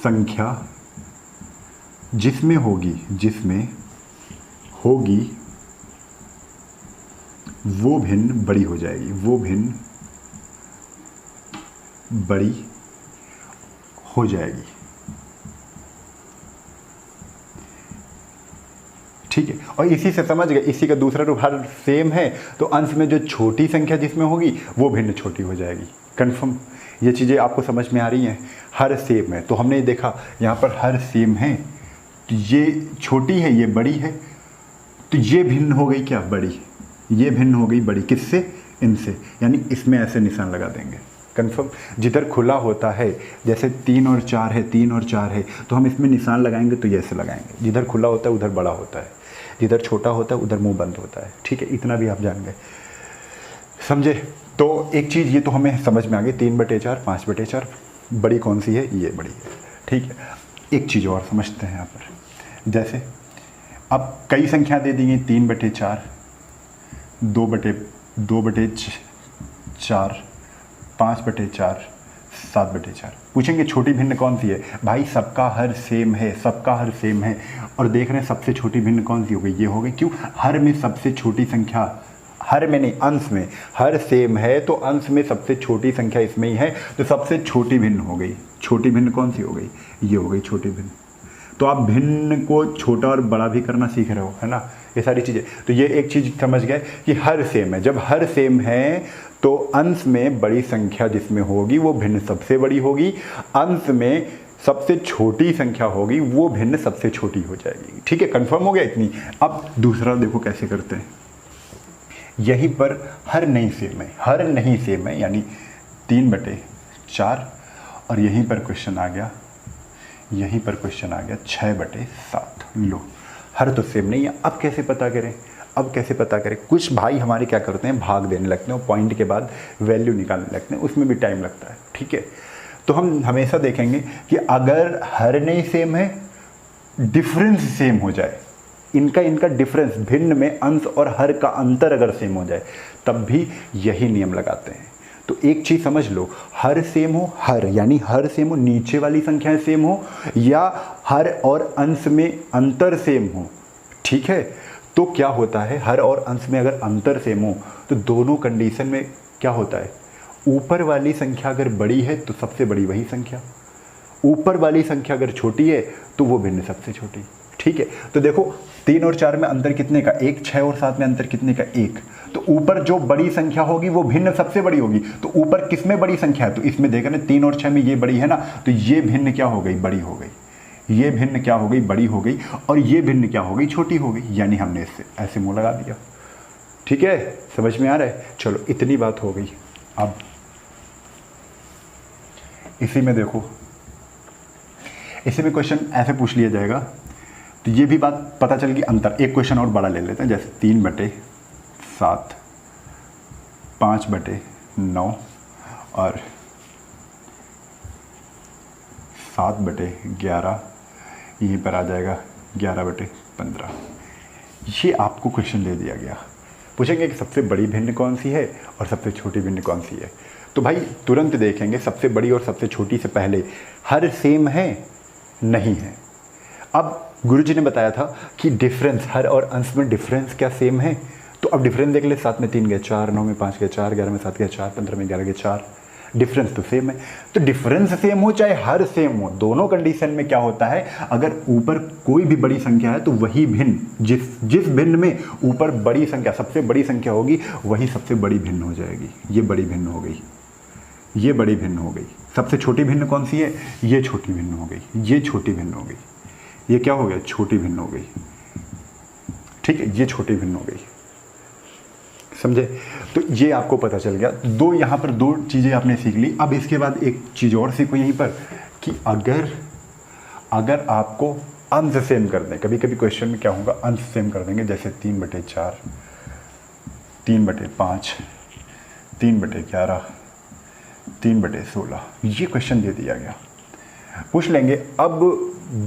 Speaker 1: संख्या जिसमें होगी वो भिन्न बड़ी हो जाएगी, वो भिन्न बड़ी हो जाएगी, ठीक है। और इसी से समझ गए, इसी का दूसरा रूप हर सेम है तो अंश में जो छोटी संख्या जिसमें होगी वो भिन्न छोटी हो जाएगी। कंफर्म, ये चीज़ें आपको समझ में आ रही हैं। हर सेम है तो हमने देखा यहाँ पर हर सेम है तो ये छोटी है ये बड़ी है, तो ये भिन्न हो गई क्या, बड़ी, ये भिन्न हो गई बड़ी, किससे? इनसे, यानी इसमें ऐसे निशान लगा देंगे। कन्फर्म? जिधर खुला होता है, जैसे 3 और 4 है, 3 और 4 है, तो हम इसमें निशान लगाएंगे तो ये ऐसे लगाएंगे। जिधर खुला होता है उधर बड़ा होता है, जिधर छोटा होता है उधर मुंह बंद होता है। ठीक है, इतना भी आप जान गए, समझे? तो एक चीज़ ये तो हमें समझ में आ गई, 3/4, 5/4, बड़ी कौन सी है? ये बड़ी है। ठीक है, एक चीज़ और समझते हैं यहाँ पर। जैसे अब कई संख्या दे दी गई, 3/4, 2/4, 5/4, 7/4। पूछेंगे छोटी भिन्न कौन सी है? भाई सबका हर सेम है, सबका हर सेम है। और देख रहे हैं सबसे छोटी भिन्न कौन सी हो गई? ये हो गई। क्यों? हर में सबसे छोटी संख्या, हर में नहीं, अंश में। हर सेम है तो अंश में सबसे छोटी संख्या इसमें ही है, तो सबसे छोटी भिन्न हो गई। छोटी भिन्न कौन सी हो गई? ये हो गई छोटी भिन्न। तो आप भिन्न को छोटा और बड़ा भी करना सीख रहे हो, है ना, ये सारी चीज़ें। तो ये एक चीज़ समझ गए कि हर सेम है। जब हर सेम है तो अंश में बड़ी संख्या जिसमें होगी वो भिन्न सबसे बड़ी होगी, अंश में सबसे छोटी संख्या होगी वो भिन्न सबसे छोटी हो जाएगी। ठीक है, कंफर्म हो गया इतनी? अब दूसरा देखो कैसे करते हैं। यहीं पर हर नहीं सेम है, हर नहीं सेम है, यानी 3/4, और यहीं पर क्वेश्चन आ गया, यहीं पर क्वेश्चन आ गया 6/7। लो, हर तो सेम नहीं है। अब कैसे पता करें? अब कैसे पता करें? कुछ भाई हमारे क्या करते हैं, भाग देने लगते हैं, पॉइंट के बाद वैल्यू निकालने लगते हैं, उसमें भी टाइम लगता है। ठीक है, तो हम हमेशा देखेंगे कि अगर हर नहीं सेम है, डिफरेंस सेम हो जाए, इनका डिफरेंस, भिन्न में अंश और हर का अंतर अगर सेम हो जाए, तब भी यही नियम लगाते हैं। तो एक चीज़ समझ लो, हर सेम हो, हर यानी हर सेम हो, नीचे वाली संख्याएं सेम हो, या हर और अंश में अंतर सेम हो। ठीक है, तो क्या होता है, हर और अंश में अगर अंतर सेम हो तो दोनों कंडीशन में क्या होता है, ऊपर वाली संख्या अगर बड़ी है तो सबसे बड़ी वही संख्या, ऊपर वाली संख्या अगर छोटी है तो वो भिन्न सबसे छोटी। ठीक है, तो देखो 3 और 4 में अंतर कितने का? 1। 6 और 7 में अंतर कितने का? 1। तो ऊपर जो बड़ी संख्या होगी वो भिन्न सबसे बड़ी होगी। तो ऊपर किसमें बड़ी संख्या है? तो इसमें देखा ना, 3 और 6 में ये बड़ी है ना, तो ये भिन्न क्या हो गई? बड़ी हो गई। ये भिन्न क्या हो गई? बड़ी हो गई। और ये भिन्न क्या हो गई? छोटी हो गई। यानी हमने इससे ऐसे मुँह लगा दिया। ठीक है, समझ में आ रहा है? चलो, इतनी बात हो गई। अब इसी में देखो, इसी में क्वेश्चन ऐसे पूछ लिया जाएगा, तो ये भी बात पता चल गई अंतर। एक क्वेश्चन और बड़ा ले लेते हैं, जैसे 3/7, 5/9 और 7/11, यहीं पर आ जाएगा 11/15। ये आपको क्वेश्चन दे दिया गया। पूछेंगे कि सबसे बड़ी भिन्न कौन सी है और सबसे छोटी भिन्न कौन सी है। तो भाई तुरंत देखेंगे, सबसे बड़ी और सबसे छोटी से पहले हर सेम है? नहीं है। अब गुरुजी ने बताया था कि डिफरेंस, हर और अंश में डिफरेंस क्या सेम है? तो अब डिफरेंस देख ले, 7 में 3 गए 4, 9 में 5 गए 4, 11 में 7 गए 4, 15 में 11 गए 4। डिफरेंस तो सेम है। तो डिफरेंस सेम हो चाहे हर सेम हो, दोनों कंडीशन में क्या होता है, अगर ऊपर कोई भी बड़ी संख्या है तो वही भिन्न, जिस भिन्न में ऊपर बड़ी संख्या, सबसे बड़ी संख्या होगी, वही सबसे बड़ी भिन्न हो जाएगी। ये बड़ी भिन्न हो गई, ये बड़ी भिन्न हो गई। सबसे छोटी भिन्न कौन सी है? ये छोटी भिन्न हो गई, ये छोटी भिन्न हो गई, ये क्या हो गया? छोटी भिन्न हो गई। ठीक है, ये छोटी भिन्न हो गई। समझे? तो ये आपको पता चल गया। दो यहाँ पर दो चीज़ें आपने सीख ली। अब इसके बाद एक चीज़ और सीखो यहीं पर कि अगर आपको अंश सेम कर दें, कभी कभी क्वेश्चन में क्या होगा, अंश सेम कर देंगे, जैसे 3/4, 3/5, 3/11, 3/16, ये क्वेश्चन दे दिया गया। पूछ लेंगे अब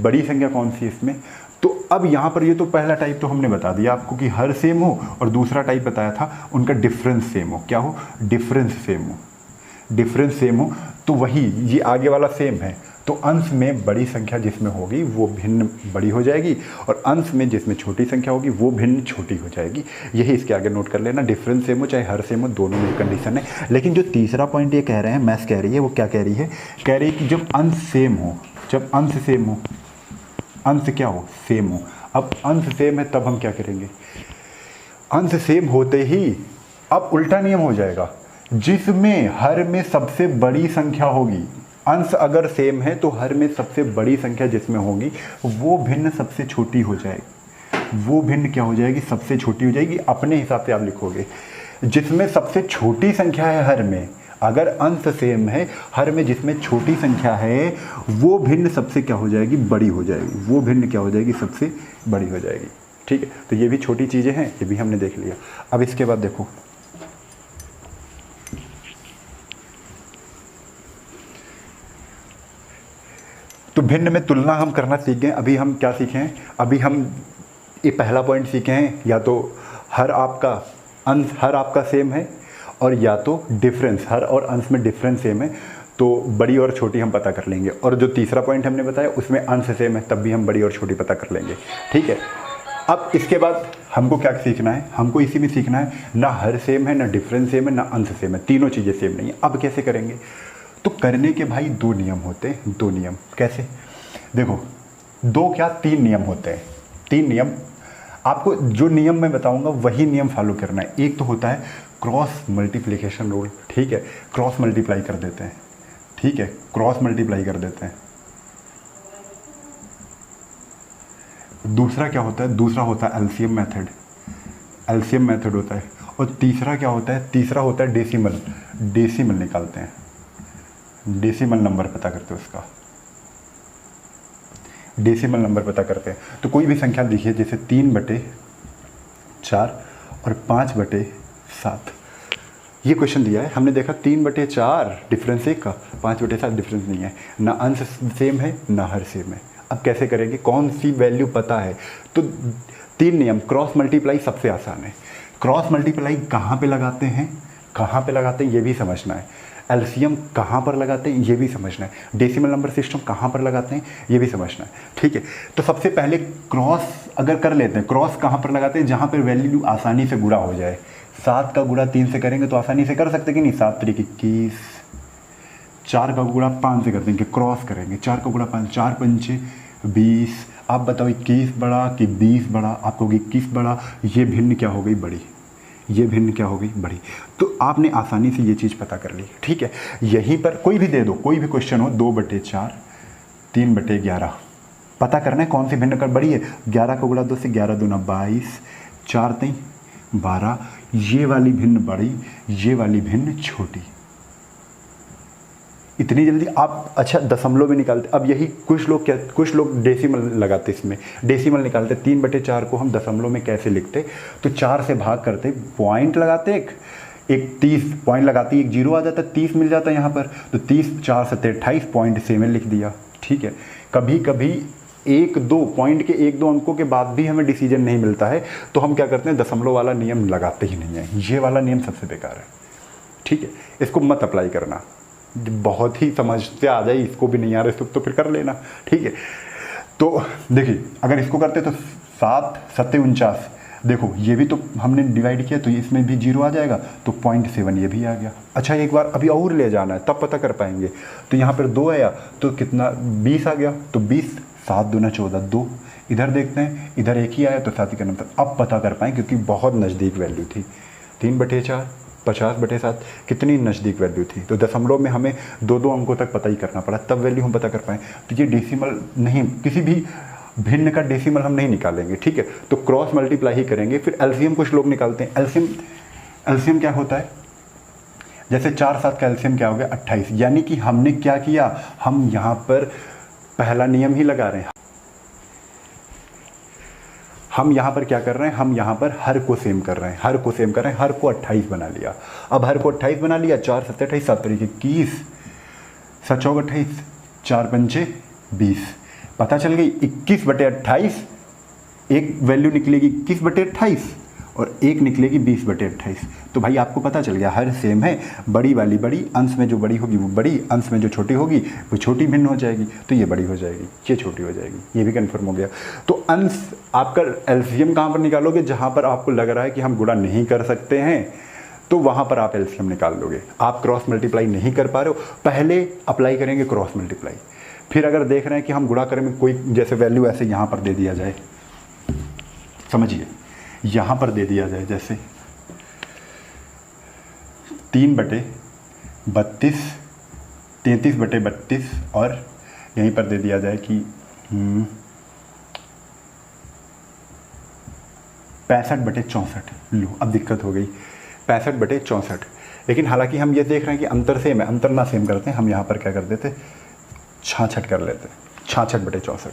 Speaker 1: बड़ी संख्या कौन सी है इसमें। तो अब यहाँ पर ये तो पहला टाइप तो हमने बता दिया आपको कि हर सेम हो, और दूसरा टाइप बताया था उनका डिफरेंस सेम हो। क्या हो? डिफरेंस सेम हो। डिफरेंस सेम हो तो वही, ये आगे वाला सेम है, तो अंश में बड़ी संख्या जिसमें होगी वो भिन्न बड़ी हो जाएगी, और अंश में जिसमें छोटी संख्या होगी वो भिन्न छोटी हो जाएगी। यही इसके आगे नोट कर लेना, डिफरेंस सेम हो चाहे हर सेम हो, दोनों में कंडीशन है। लेकिन जो तीसरा पॉइंट ये कह रहे हैं, मैथ्स कह रही है, वो क्या कह रही है? कह रही है कि जब अंश सेम हो, जब अंश सेम हो, अंश क्या हो? सेम हो। अब अंश सेम है तब हम क्या करेंगे? अंश सेम होते ही अब उल्टा नियम हो जाएगा, जिसमें हर में सबसे बड़ी संख्या होगी। अंश अगर सेम है तो हर में सबसे बड़ी संख्या जिसमें होगी वो भिन्न सबसे छोटी हो जाएगी। वो भिन्न क्या हो जाएगी, सबसे छोटी हो जाएगी। अपने हिसाब से आप लिखोगे, जिसमें सबसे छोटी संख्या है हर में, अगर अंश सेम है, हर में जिसमें छोटी संख्या है वो भिन्न सबसे क्या हो जाएगी, बड़ी हो जाएगी। वो भिन्न क्या हो जाएगी, सबसे बड़ी हो जाएगी। ठीक है, तो ये भी छोटी चीज़ें हैं, ये भी हमने देख लिया। अब इसके बाद देखो, तो भिन्न में तुलना हम करना सीख गए। अभी हम क्या सीखे हैं, अभी हम ये पहला पॉइंट सीखे हैं, या तो हर आपका अंश, हर आपका सेम है, और या तो डिफरेंस, हर और अंश में डिफरेंस सेम है, तो बड़ी और छोटी हम पता कर लेंगे। और जो तीसरा पॉइंट हमने बताया उसमें अंश सेम है, तब भी हम बड़ी और छोटी पता कर लेंगे। ठीक है, अब इसके बाद हमको क्या सीखना है, हमको इसी में सीखना है, ना हर सेम है, ना डिफरेंस सेम है, ना अंश सेम है, तीनों चीज़ें सेम नहीं है। अब कैसे करेंगे, तो करने के भाई दो नियम होते हैं। दो नियम कैसे, देखो, दो क्या तीन नियम होते हैं। तीन नियम, आपको जो नियम मैं बताऊंगा वही नियम फॉलो करना है। एक तो होता है क्रॉस मल्टीप्लिकेशन रूल। ठीक है, क्रॉस मल्टीप्लाई कर देते हैं। ठीक है, क्रॉस मल्टीप्लाई कर देते हैं। दूसरा क्या होता है, दूसरा होता है एलसीएम मेथड। एलसीएम मेथड होता है। और तीसरा क्या होता है, तीसरा होता है डेसिमल। डेसिमल निकालते हैं, डेसिमल नंबर पता करते हैं उसका, डेसिमल नंबर पता करते हैं। तो कोई भी संख्या लिखिए, जैसे 3/4 और 5/7। ये क्वेश्चन दिया है, हमने देखा 3/4 डिफरेंस एक का, 5/7 डिफरेंस नहीं है, ना अंश सेम है ना हर सेम है। अब कैसे करेंगे, कौन सी वैल्यू पता है, तो तीन नियम। क्रॉस मल्टीप्लाई सबसे आसान है। क्रॉस मल्टीप्लाई कहाँ पे लगाते हैं, कहाँ पे लगाते हैं ये भी समझना है। एलसीएम कहाँ पर लगाते हैं ये भी समझना है। डेसिमल नंबर सिस्टम कहाँ पर लगाते हैं ये भी समझना है। ठीक है, तो सबसे पहले क्रॉस अगर कर लेते हैं, क्रॉस कहाँ पर लगाते हैं, जहाँ पर वैल्यू आसानी से गुणा हो जाए। 7 का गुणा 3 से करेंगे तो आसानी से कर सकते कि नहीं, 7 3 21। 4 का गुणा 5 से कर देंगे, क्रॉस करेंगे, 4 का गुणा 5, 4 5 20। आप बताओ 21 बड़ा कि 20 बड़ा, आप कहोगे 21 बड़ा। ये भिन्न क्या हो गई, बड़ी। ये भिन्न क्या हो गई, बड़ी। तो आपने आसानी से ये चीज़ पता कर ली। ठीक है, यहीं पर कोई भी दे दो, कोई भी क्वेश्चन हो, 2/4 3/11 पता करना है कौन सी भिन्न कर बड़ी है। 11 का गुणा 2 से 11 दूना 22, 4 3 12। ये वाली भिन्न बड़ी, ये वाली भिन्न छोटी। इतनी जल्दी आप, अच्छा दशमलव में निकालते। अब यही कुछ लोग क्या, कुछ लोग डेसिमल लगाते, इसमें डेसिमल निकालते। 3/4 को हम दशमलव में कैसे लिखते, तो 4 से भाग करते, पॉइंट लगाते, एक 30 पॉइंट लगाती, एक जीरो आ जाता, 30 मिल जाता है यहाँ पर। तो 30 4 7 28 पॉइंट से में लिख दिया। ठीक है, कभी कभी 1-2 पॉइंट के 1-2 अंकों के बाद भी हमें डिसीजन नहीं मिलता है, तो हम क्या करते हैं, दशमलव वाला नियम लगाते ही नहीं है। ये वाला नियम सबसे बेकार है। ठीक है, इसको मत अप्लाई करना, बहुत ही समझ से आ जाए, इसको भी नहीं आ रहा तो फिर कर लेना। ठीक है, तो देखिए अगर इसको करते तो 7 7 49, देखो ये भी तो हमने डिवाइड किया, तो इसमें भी 0 आ जाएगा, तो 0.7 ये भी आ गया। अच्छा एक बार अभी और ले जाना है, तब पता कर पाएंगे। तो यहाँ पर 2 आया तो कितना, 20 आ गया, तो 20 7 दूना 14 2। इधर देखते हैं, इधर एक ही आया तो 7 का नंबर, अब पता कर पाएँ क्योंकि बहुत नज़दीक वैल्यू थी। 3/4 50/7 कितनी नज़दीक वैल्यू थी। तो दशमलव में हमें 2-2 अंकों तक पता ही करना पड़ा, तब वैल्यू हम पता कर पाएँ। तो ये डेसिमल नहीं, किसी भी भिन्न का डेसिमल हम नहीं निकालेंगे। ठीक है, तो क्रॉस मल्टीप्लाई ही करेंगे। फिर एलसीएम कुछ लोग निकालते हैं। एलसीएम क्या होता है, जैसे 4 7 का एलसीएम क्या हो गया, 28। यानी कि हमने क्या किया, हम यहाँ पर पहला नियम ही लगा रहे हैं। हम यहाँ पर क्या कर रहे हैं, हम यहाँ पर हर को सेम कर रहे हैं, हर को सेम कर रहे हैं, हर को 28 बना लिया। अब हर को 28 बना लिया, 4 7 28 7 तरीके 21 7 चौक 28 4 पंचे 20। पता चल गई 21/28, एक वैल्यू निकलेगी 21/28 और एक निकलेगी 20/28। तो भाई आपको पता चल गया हर सेम है, बड़ी वाली बड़ी, अंश में जो बड़ी होगी वो बड़ी, अंश में जो छोटी होगी वो छोटी भिन्न हो जाएगी, तो ये बड़ी हो जाएगी, ये छोटी हो जाएगी, ये भी कन्फर्म हो गया। तो अंश आपका एलसीएम कहाँ पर निकालोगे, जहाँ पर आपको लग रहा है कि हम गुणा नहीं कर सकते हैं, तो वहाँ पर आप एलसीएम निकाल लोगे। आप क्रॉस मल्टीप्लाई नहीं कर पा रहे हो, पहले अप्लाई करेंगे क्रॉस मल्टीप्लाई। फिर अगर देख रहे हैं कि हम गुणा करें में कोई, जैसे वैल्यू ऐसे यहाँ पर दे दिया जाए, समझिए यहाँ पर दे दिया जाए जैसे 3/32 33/32 और यहीं पर दे दिया जाए कि 65/64। लो अब दिक्कत हो गई, 65/64। लेकिन हालांकि हम ये देख रहे हैं कि अंतर सेम है, अंतर ना सेम करते हैं हम यहाँ पर क्या कर देते, 66 कर लेते हैं, 66/64।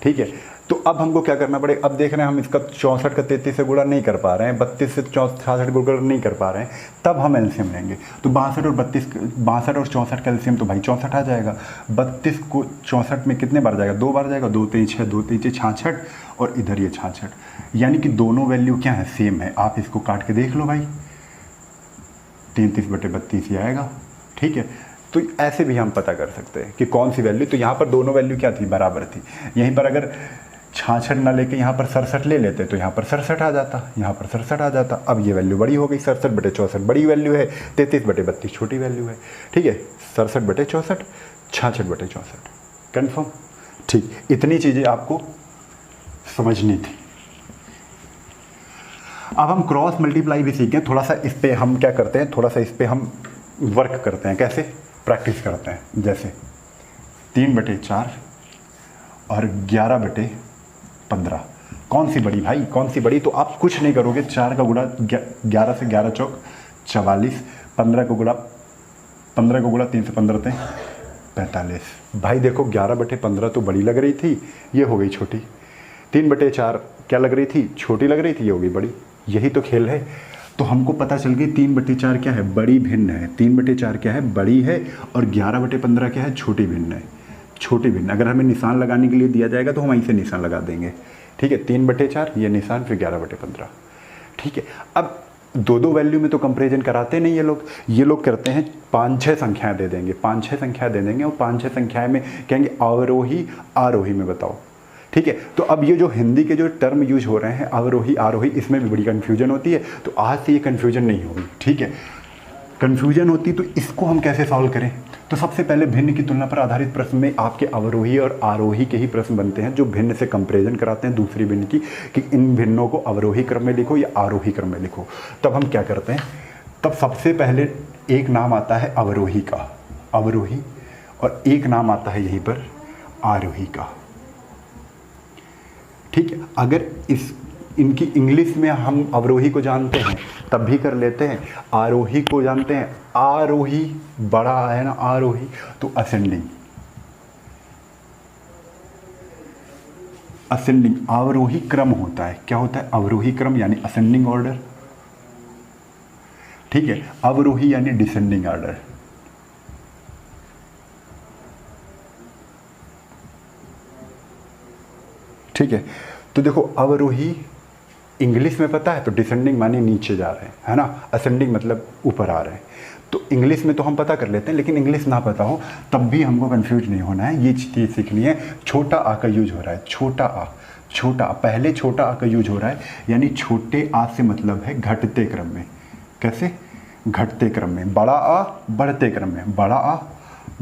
Speaker 1: ठीक है, तो अब हमको क्या करना पड़ेगा, अब देख रहे हैं हम इसका 64 का 33 से गुणा नहीं कर पा रहे हैं, 32 से 66 गुणा नहीं कर पा रहे हैं, तब हम एलसीएम लेंगे। तो 62 और 64 का एलसीएम तो भाई 64 आ जाएगा। 32 को 64 में कितने बार जाएगा, 2 बार जाएगा, 2 3 6, 2 3 6 66, और इधर ये 66, यानी कि दोनों वैल्यू क्या है, सेम है। आप इसको काट के देख लो भाई, 33/32 ही आएगा। ठीक है, तो ऐसे भी हम पता कर सकते हैं कि कौन सी वैल्यू, तो यहाँ पर दोनों वैल्यू क्या थी, बराबर थी। यहीं पर अगर 66 ना लेके यहाँ पर 67 ले लेते तो यहाँ पर 67 आ जाता, यहाँ पर 67 आ जाता। अब ये वैल्यू बड़ी हो गई, 67/64 बड़ी वैल्यू है, 33/32 छोटी वैल्यू है। ठीक है, 67/64, 66/64, कन्फर्म। ठीक, इतनी चीज़ें आपको समझनी थी। अब हम क्रॉस मल्टीप्लाई भी सीखें, थोड़ा सा इस पर हम क्या करते हैं, थोड़ा सा इस पर हम वर्क करते हैं, कैसे प्रैक्टिस करते हैं। जैसे 3/4 और 11/15, कौन सी बड़ी भाई, कौन सी बड़ी? तो आप कुछ नहीं करोगे, 4 का गुणा 11 से 11 चौक 44, 15 को गुणा 3 से 15 थे 45। भाई देखो 11/15 तो बड़ी लग रही थी, ये हो गई छोटी। 3/4 क्या लग रही थी, छोटी लग रही थी, ये हो गई बड़ी। यही तो खेल है। तो हमको पता चल गई 3/4 क्या है, बड़ी भिन्न है। 3/4 क्या है, बड़ी है, और 11/15 क्या है, छोटी भिन्न है। छोटी भिन्न, अगर हमें निशान लगाने के लिए दिया जाएगा तो हम वहीं से निशान लगा देंगे। ठीक है, 3/4 ये निशान, फिर 11/15। ठीक है, अब दो वैल्यू में तो कंपेरिजन कराते नहीं ये लोग करते हैं 5-6 संख्याएं दे देंगे, 5-6 संख्याएं दे देंगे, और 5-6 संख्याएं में कहेंगे अवरोही आरोही में बताओ। ठीक है, तो अब ये जो हिंदी के जो टर्म यूज हो रहे हैं अवरोही आरोही, इसमें भी बड़ी कन्फ्यूजन होती है। तो आज से ये कन्फ्यूजन नहीं होगी। ठीक है, कन्फ्यूजन होती तो इसको हम कैसे सॉल्व करें? तो सबसे पहले भिन्न की तुलना पर आधारित प्रश्न में आपके अवरोही और आरोही के ही प्रश्न बनते हैं, जो भिन्न से कंपेरिजन कराते हैं दूसरी भिन्न की, कि इन भिन्नों को अवरोही क्रम में लिखो या आरोही क्रम में लिखो। तब हम क्या करते हैं, तब सबसे पहले एक नाम आता है अवरोही का, अवरोही, और एक नाम आता है यहीं पर आरोही का। ठीक है, अगर इनकी इंग्लिश में हम अवरोही को जानते हैं तब भी कर लेते हैं, आरोही को जानते हैं, आरोही बड़ा है ना, आरोही, तो असेंडिंग, असेंडिंग अवरोही क्रम होता है। क्या होता है, अवरोही क्रम यानी असेंडिंग ऑर्डर। ठीक है, अवरोही यानी डिसेंडिंग ऑर्डर। ठीक है, तो देखो अवरोही इंग्लिश में पता है, तो डिसेंडिंग माने नीचे जा रहे हैं, है ना, असेंडिंग मतलब ऊपर आ रहे हैं। तो इंग्लिश में तो हम पता कर लेते हैं, लेकिन इंग्लिश ना पता हो तब भी हमको कंफ्यूज नहीं होना है, ये चीज़ सीखनी है। छोटा आ का यूज हो रहा है, छोटा आ, छोटा आ, पहले छोटा आ का यूज हो रहा है, यानी छोटे आ से मतलब है घटते क्रम में। कैसे, घटते क्रम में। बड़ा आ बढ़ते क्रम में, बड़ा आ,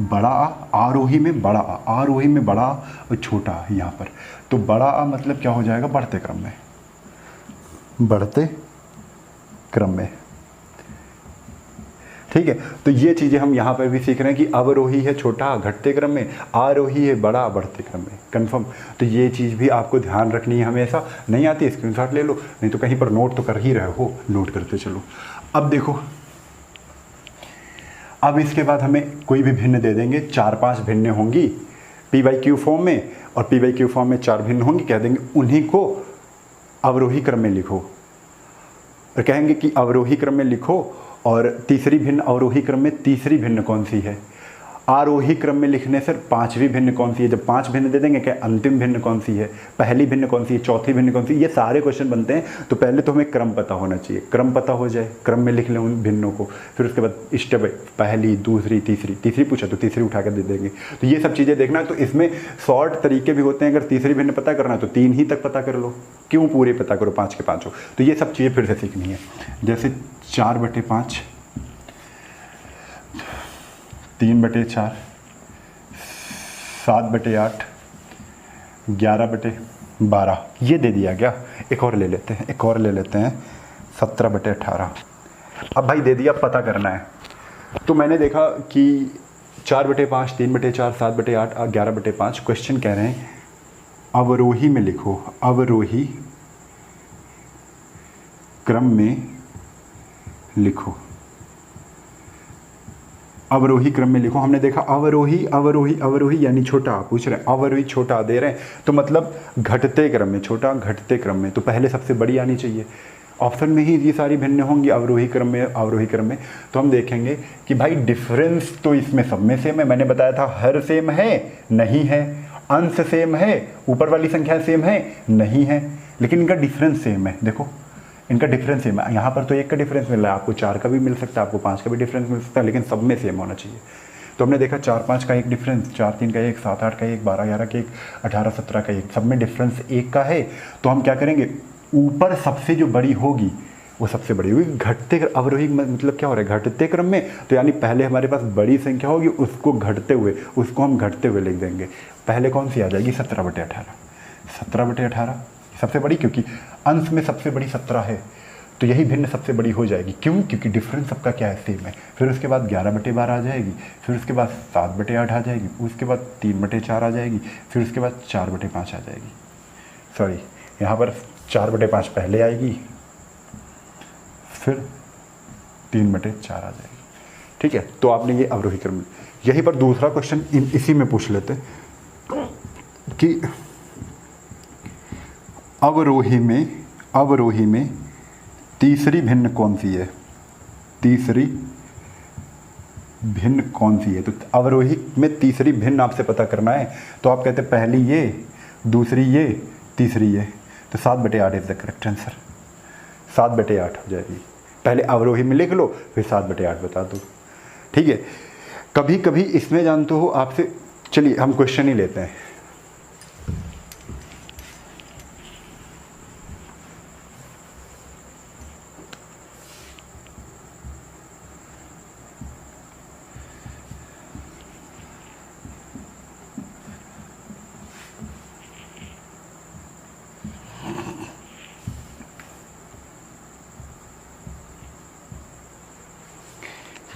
Speaker 1: बड़ा आ, आरोही में बड़ा आ, आरोही में बड़ा आ, और छोटा आ यहाँ पर। तो बड़ा आ मतलब क्या हो जाएगा, बढ़ते क्रम में, बढ़ते क्रम में। ठीक है, तो ये चीज़ें हम यहाँ पर भी सीख रहे हैं कि अवरोही है छोटा घटते क्रम में, आरोही है बड़ा बढ़ते क्रम में। कंफर्म। तो ये चीज़ भी आपको ध्यान रखनी है हमेशा। नहीं आती स्क्रीनशॉट ले लो, नहीं तो कहीं पर नोट तो कर ही रहे हो, नोट करते चलो। अब देखो, अब इसके बाद हमें कोई भी भिन्न दे देंगे, 4-5 भिन्न होंगी P/Q फॉर्म में, और P/Q फॉर्म में 4 भिन्न होंगी, कह देंगे उन्हीं को अवरोही क्रम में लिखो, और कहेंगे कि अवरोही क्रम में लिखो, और तीसरी भिन्न अवरोही क्रम में तीसरी भिन्न कौन सी है, आरोही क्रम में लिखने से 5वीं भिन्न कौन सी है। जब 5 भिन्न दे देंगे, क्या अंतिम भिन्न कौन सी है, पहली भिन्न कौन सी है, चौथी भिन्न कौन सी है, ये सारे क्वेश्चन बनते हैं। तो पहले तो हमें क्रम पता होना चाहिए, क्रम पता हो जाए, क्रम में लिख लें उन भिन्नों को, फिर उसके बाद स्टेप पहली दूसरी तीसरी पूछा तो तीसरी उठा कर दे देंगे। तो ये सब चीज़ें देखना है। तो इसमें शॉर्ट तरीके भी होते हैं, अगर तीसरी भिन्न पता करना है तो 3 ही तक पता कर लो, क्यों पूरे पता करो 5 के 5 हो। तो ये सब चीज़ें फिर से सीखनी है। जैसे 4/5, 3/4, 7/8, 11/12, ये दे दिया गया। एक और ले लेते हैं, 17/18। अब भाई दे दिया, पता करना है। तो मैंने देखा कि 4/5, 3/4, 7/8 और 11/5 क्वेश्चन कह रहे हैं अवरोही में लिखो, अवरोही क्रम में लिखो, अवरोही क्रम में लिखो। हमने देखा अवरोही अवरोही अवरोही यानी छोटा, पूछ रहे हैं अवरोही छोटा दे रहे हैं, तो मतलब घटते क्रम में छोटा, घटते क्रम में, तो पहले सबसे बड़ी आनी चाहिए। ऑप्शन में ही ये सारी भिन्न होंगी, अवरोही क्रम में अवरोही क्रम में। तो हम देखेंगे कि भाई डिफरेंस तो इसमें सब में सेम है। मैंने बताया था हर सेम है, नहीं है, अंश सेम है, ऊपर वाली संख्या सेम है, नहीं है, लेकिन इनका डिफरेंस सेम है। देखो इनका डिफरेंस सेम है, यहाँ पर तो 1 का डिफरेंस मिल रहा है, आपको 4 का भी मिल सकता है, आपको 5 का भी डिफरेंस मिल सकता है, लेकिन सब में सेम होना चाहिए। तो हमने देखा 4 5 का 1 डिफरेंस, 4 3 का 1, 7 8 का 1, 12 11 का 1, 18 17 का 1, सब में डिफरेंस 1 का है। तो हम क्या करेंगे, ऊपर सबसे जो बड़ी होगी वो सबसे बड़ी होगी। घटते अवरोही मतलब क्या हो रहा है, घटते क्रम में, तो यानी पहले हमारे पास बड़ी संख्या होगी, उसको घटते हुए, उसको हम घटते हुए लिख देंगे। पहले कौन सी आ जाएगी, 17/18, 17/18 सबसे बड़ी, क्योंकि अंश में सबसे बड़ी 17 है, तो यही भिन्न सबसे बड़ी हो जाएगी। क्यों, क्योंकि डिफरेंस सबका क्या है, सेम है। फिर उसके बाद 11/12 आ जाएगी, फिर उसके बाद 7/8 आ जाएगी, उसके बाद 3/4 आ जाएगी, फिर उसके बाद 4/5 आ जाएगी। सॉरी, यहाँ पर 4/5 पहले आएगी, फिर 3/4 आ जाएगी। ठीक है, तो आपने ये अवरोही क्रम। यहीं पर दूसरा क्वेश्चन इसी में पूछ लेते कि अवरोही में तीसरी भिन्न कौन सी है, तीसरी भिन्न कौन सी है। तो अवरोही में तीसरी भिन्न आपसे पता करना है, तो आप कहते हैं पहली ये, दूसरी ये, तीसरी ये, तो 7/8 इज द करेक्ट आंसर। 7/8 हो जाएगी। पहले अवरोही में लिख लो, फिर 7/8 बता दो। ठीक है, कभी कभी इसमें जानते हो आपसे, चलिए हम क्वेश्चन ही लेते हैं।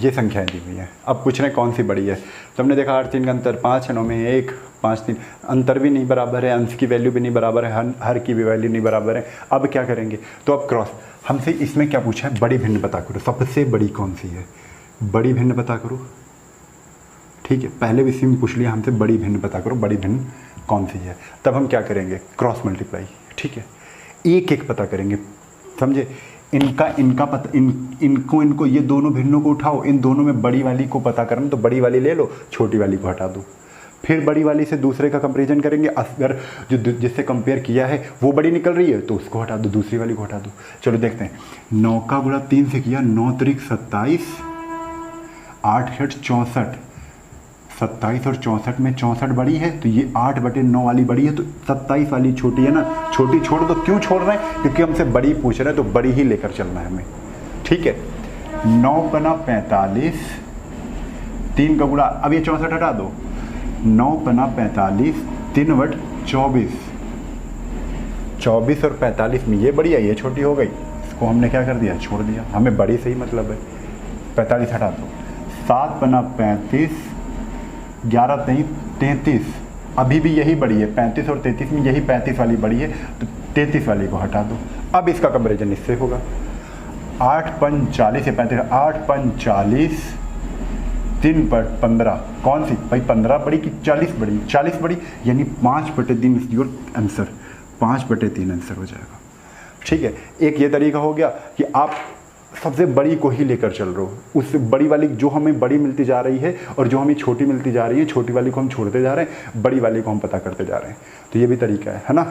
Speaker 1: ये संख्याएं दी हुई हैं, अब पूछ रहे हैं कौन सी बड़ी है। तो हमने देखा 8 3 का अंतर 5 है, 9 में 1, 5 3 अंतर भी नहीं बराबर है, अंश की वैल्यू भी नहीं बराबर है, हर की भी वैल्यू नहीं बराबर है। अब क्या करेंगे, तो अब क्रॉस, हमसे इसमें क्या पूछा है, बड़ी भिन्न पता करो, सबसे बड़ी कौन सी है, बड़ी भिन्न पता करो। ठीक है, पहले भी इसी में पूछ लिया हमसे, बड़ी भिन्न पता करो, बड़ी भिन्न कौन सी है। तब हम क्या करेंगे, क्रॉस मल्टीप्लाई। ठीक है, एक एक पता करेंगे, समझे। इनका पता, इनको ये दोनों भिन्नों को उठाओ, इन दोनों में बड़ी वाली को पता करना, तो बड़ी वाली ले लो, छोटी वाली को हटा दो। फिर बड़ी वाली से दूसरे का कंपैरिजन करेंगे, अगर जो जिससे कंपेयर किया है वो बड़ी निकल रही है तो उसको हटा दो, दूसरी वाली को हटा दो। चलो देखते हैं, 9 का गुणा 3 से किया, 9 त्रिक 27, 8 8 64, 27 और 64 में 64 बड़ी है, तो ये 8/9 वाली बड़ी है, तो 27 वाली छोटी है ना, छोटी छोड़ दो। क्यों छोड़ रहे हैं, क्योंकि हमसे बड़ी पूछ रहे हैं, तो बड़ी ही लेकर चलना है हमें। ठीक है, 9 पना 45, 3 का गुणा, अब ये 64 हटा दो, 9 पना 45, 3/24, 24 और 45 में ये बड़ी है, ये छोटी हो गई, इसको हमने क्या कर दिया, छोड़ दिया। हमें बड़ी से ही मतलब है, 45 हटा दो, 7 पना 35, 11 3 33, अभी भी यही बड़ी है, 35 और 33 में यही 35 वाली बड़ी है, तो 33 वाली को हटा दो। अब इसका कंपैरिजन इससे होगा, 8 5 40 है, 35, 8 5 40, 3/15, कौन सी भाई, 15 बड़ी कि 40 बड़ी, 40 बड़ी, यानी 5/3 इज योर आंसर, 5/3 आंसर हो जाएगा। ठीक है, एक ये तरीका हो गया कि आप सबसे बड़ी को ही लेकर चल रहे हो, उससे बड़ी वाली जो हमें बड़ी मिलती जा रही है और जो हमें छोटी मिलती जा रही है, छोटी वाली को हम छोड़ते जा रहे हैं, बड़ी वाली को हम पता करते जा रहे हैं। तो ये भी तरीका है ना।